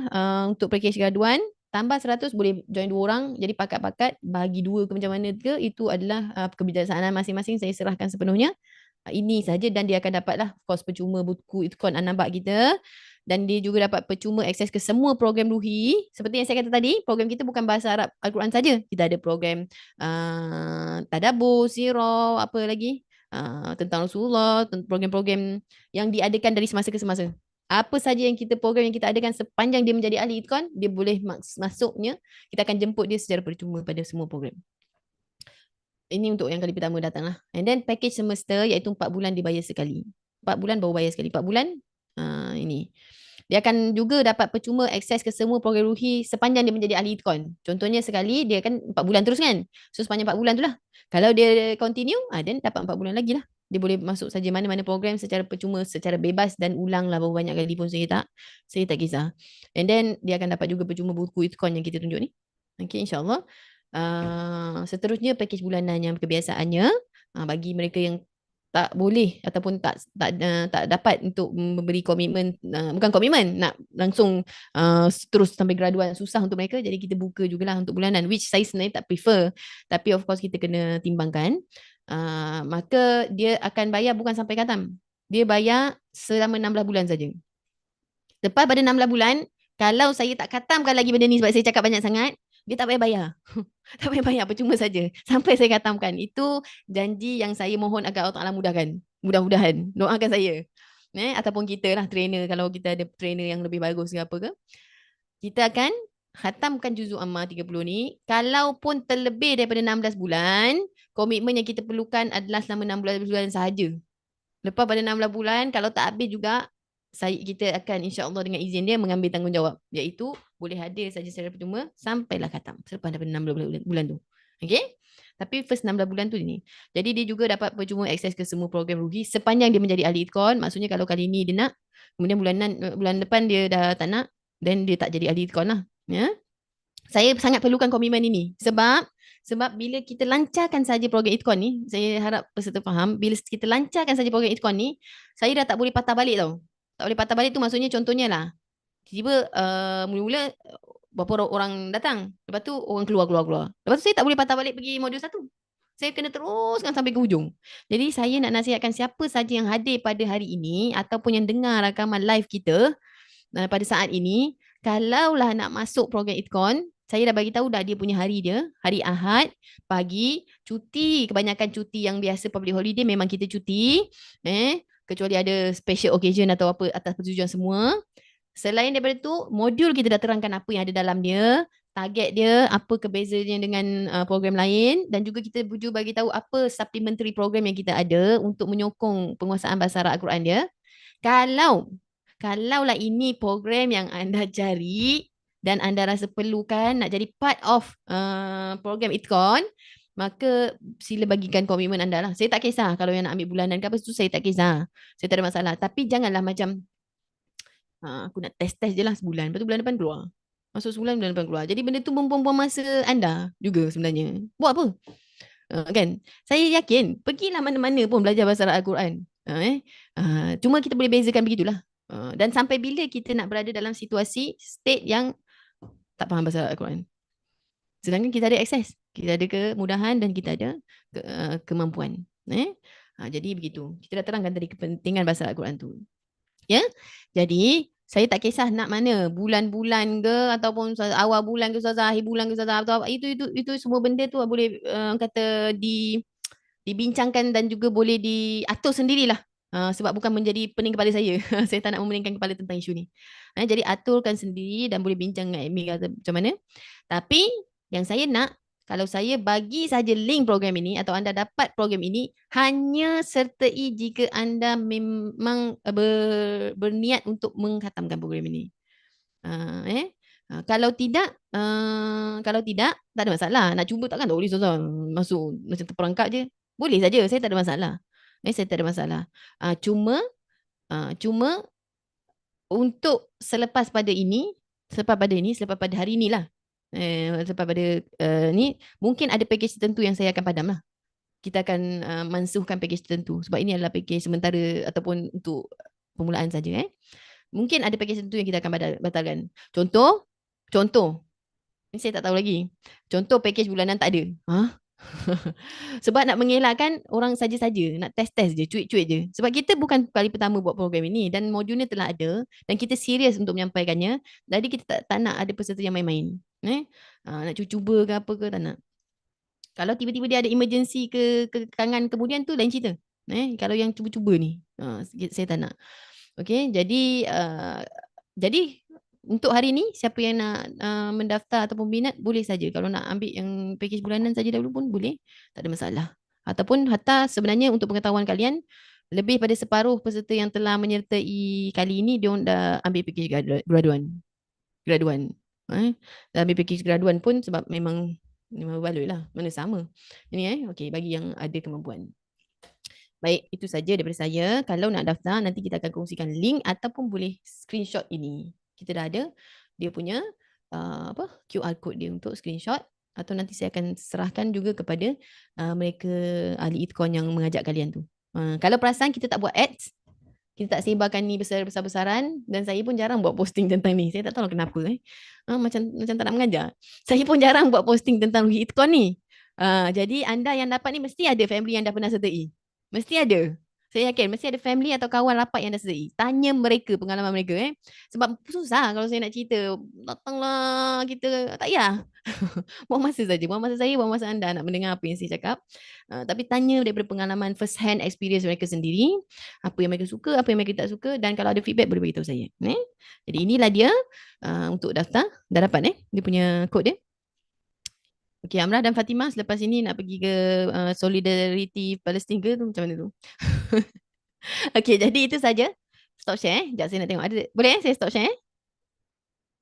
untuk package graduan. Tambah 100 boleh join 2 orang. Jadi pakat-pakat bagi 2 ke macam mana ke, itu adalah kebijaksanaan masing-masing, saya serahkan sepenuhnya. Ini saja, dan dia akan dapatlah kos percuma buku Itkon An-Nabak kita, dan dia juga dapat percuma akses ke semua program Ruhi. Seperti yang saya kata tadi, program kita bukan bahasa Arab Al-Quran saja. Kita ada program Tadabbur, Sirah, apa lagi? Tentang Rasulullah, program-program yang diadakan dari semasa ke semasa. Apa saja yang program yang kita adakan sepanjang dia menjadi ahli Itkon, dia boleh masuknya, kita akan jemput dia secara percuma pada semua program. Ini untuk yang kali pertama datang lah. And then package semester, iaitu 4 bulan dibayar sekali. 4 bulan baru bayar sekali. 4 bulan ini. Dia akan juga dapat percuma akses ke semua program Ruhi sepanjang dia menjadi ahli Itkon. Contohnya sekali, dia kan 4 bulan terus kan. So sepanjang 4 bulan tu lah. Kalau dia continue, then dapat 4 bulan lagi lah. Dia boleh masuk saja mana-mana program secara percuma, secara bebas, dan ulang lah berapa banyak kali pun saya tak kisah. And then dia akan dapat juga percuma buku Itkon yang kita tunjuk ni. Okay, insyaAllah. Seterusnya package bulanan yang kebiasaannya bagi mereka yang tak boleh ataupun tak dapat untuk memberi komitmen, bukan komitmen, nak langsung terus sampai graduan, susah untuk mereka, jadi kita buka jugalah untuk bulanan, which saya sebenarnya tak prefer, tapi of course kita kena timbangkan. Maka dia akan bayar bukan sampai khatam, dia bayar selama 16 bulan saja. Lepas pada 16 bulan, kalau saya tak khatamkan lagi benda ni sebab saya cakap banyak sangat, dia tak payah bayar. Tak payah bayar, percuma saja. Sampai saya khatamkan. Itu janji yang saya mohon agar Allah Ta'ala mudahkan. Mudah-mudahan. Doakan saya. Ataupun kita lah trainer, kalau kita ada trainer yang lebih bagus ke apa ke. Kita akan khatamkan juzuk amma 30 ni. Kalaupun terlebih daripada 16 bulan, komitmen yang kita perlukan adalah selama 16 bulan sahaja. Lepas pada 16 bulan, kalau tak habis juga, kita akan insya-Allah dengan izin dia mengambil tanggungjawab, iaitu boleh hadir saja secara percuma sampailah khatam selepas daripada 16 bulan tu. Okey? Tapi first 16 bulan tu ni. Jadi dia juga dapat percuma akses ke semua program Ruhi sepanjang dia menjadi ahli Itkon. Maksudnya kalau kali ni dia nak, kemudian bulan depan dia dah tak nak, then dia tak jadi ahli Itkon lah. Ya? Saya sangat perlukan komitmen ini sebab bila kita lancarkan saja program Itkon ni, saya harap peserta faham, bila kita lancarkan saja program Itkon ni, saya dah tak boleh patah balik tau. Tak boleh patah balik tu maksudnya contohnya lah, tiba-tiba mula-mula berapa orang datang, lepas tu orang keluar. Lepas tu saya tak boleh patah balik pergi modul 1. Saya kena teruskan sampai ke hujung. Jadi saya nak nasihatkan siapa saja yang hadir pada hari ini ataupun yang dengar rakaman live kita pada saat ini, kalaulah nak masuk program Itkon, saya dah bagi tahu dah dia punya hari dia, hari Ahad, pagi, cuti, kebanyakan cuti yang biasa public holiday memang kita cuti, kecuali ada special occasion atau apa atas persetujuan semua. Selain daripada tu, modul kita dah terangkan apa yang ada dalam dia, target dia, apa kebezaannya dengan program lain, dan juga kita bagi tahu apa supplementary program yang kita ada untuk menyokong penguasaan bahasa Arab Al-Quran dia. Kalaulah ini program yang anda cari dan anda rasa perlukan nak jadi part of program Itkon, maka sila bagikan komitmen anda lah. Saya tak kisah kalau yang nak ambil bulanan ke apa, itu saya tak kisah. Saya tak ada masalah. Tapi janganlah macam aku nak test je lah sebulan, lepas tu bulan depan keluar. Masuk sebulan, bulan depan keluar. Jadi benda tu buang-buang masa anda juga sebenarnya. Buat apa? Kan? Saya yakin, pergilah mana-mana pun belajar bahasa Arab Al-Quran. Cuma kita boleh bezakan begitulah. Dan sampai bila kita nak berada dalam situasi, state yang tak faham bahasa Arab Al-Quran. Sedangkan kita ada akses, kita ada kemudahan dan kita ada kemampuan. Jadi begitu. Kita dah terangkan tadi kepentingan bahasa Arab Al-Quran tu. Ya? Jadi saya tak kisah nak mana, bulan-bulan ke ataupun awal bulan ke ustazah, akhir bulan ke ustazah, atau itu semua benda tu boleh kata dibincangkan dan juga boleh diatur sendirilah. Sebab bukan menjadi pening kepala saya. Saya tak nak memeningkan kepala tentang isu ni. Jadi aturkan sendiri dan boleh bincang dengan admin kata macam mana. Tapi yang saya nak, kalau saya bagi saja link program ini atau anda dapat program ini hanya sertai jika anda memang berniat untuk menghatamkan program ini. Kalau tidak tak ada masalah. Nak cuba takkan tak boleh susah masuk macam terperangkap je. Boleh saja, saya tak ada masalah. Saya tak ada masalah. Cuma untuk selepas pada hari inilah. Selepas pada ni mungkin ada package tertentu yang saya akan padam lah. Kita akan mansuhkan package tertentu sebab ini adalah package sementara ataupun untuk permulaan saja. Mungkin ada package tertentu yang kita akan batalkan. Contoh, ini saya tak tahu lagi. Contoh package bulanan tak ada. Sebab nak mengelakkan orang saja-saja, nak test-test je, cuit-cuit je. Sebab kita bukan kali pertama buat program ini dan modulnya telah ada dan kita serius untuk menyampaikannya. Jadi kita tak nak ada peserta yang main-main. Nak cuba ke apa ke, tak nak. Kalau tiba-tiba dia ada emergency kekangan kemudian tu lain cerita. Kalau yang cuba-cuba ni, saya tak nak. Okey, jadi untuk hari ni siapa yang nak mendaftar ataupun minat boleh saja. Kalau nak ambil yang package bulanan saja dahulu pun boleh, tak ada masalah. Ataupun hatta sebenarnya untuk pengetahuan kalian, lebih pada separuh peserta yang telah menyertai kali ini dia dah ambil package graduan. Dah ambil package graduan pun sebab memang berbaloi lah, mana sama. Ini okey bagi yang ada kemampuan. Baik, itu saja daripada saya. Kalau nak daftar, nanti kita akan kongsikan link ataupun boleh screenshot ini. Kita dah ada dia punya QR code dia untuk screenshot atau nanti saya akan serahkan juga kepada mereka ahli itkon yang mengajak kalian tu. Kalau perasan kita tak buat ads, kita tak sebarkan ni besar-besaran dan saya pun jarang buat posting tentang ni. Saya tak tahu kenapa. Macam tak nak mengajar. Saya pun jarang buat posting tentang itkon ni. Jadi anda yang dapat ni mesti ada family yang dah pernah sertai. Mesti ada. Saya yakin mesti ada family atau kawan rapat yang dah sertai. Tanya mereka pengalaman mereka. Sebab susah kalau saya nak cerita. Datanglah kita. Tak payah. Buang masa saja. Buang masa saya, buang masa anda nak mendengar apa yang saya cakap. Tapi tanya daripada pengalaman first hand experience mereka sendiri. Apa yang mereka suka, apa yang mereka tak suka. Dan kalau ada feedback boleh beritahu saya. Jadi inilah dia untuk daftar. Dah dapat dia punya kod dia. Okey, Amrah dan Fatimah selepas ini nak pergi ke Solidarity Palestin ke tu macam mana tu? Okey, jadi itu saja. Stop share. Sekejap saya nak tengok ada. Boleh saya stop share?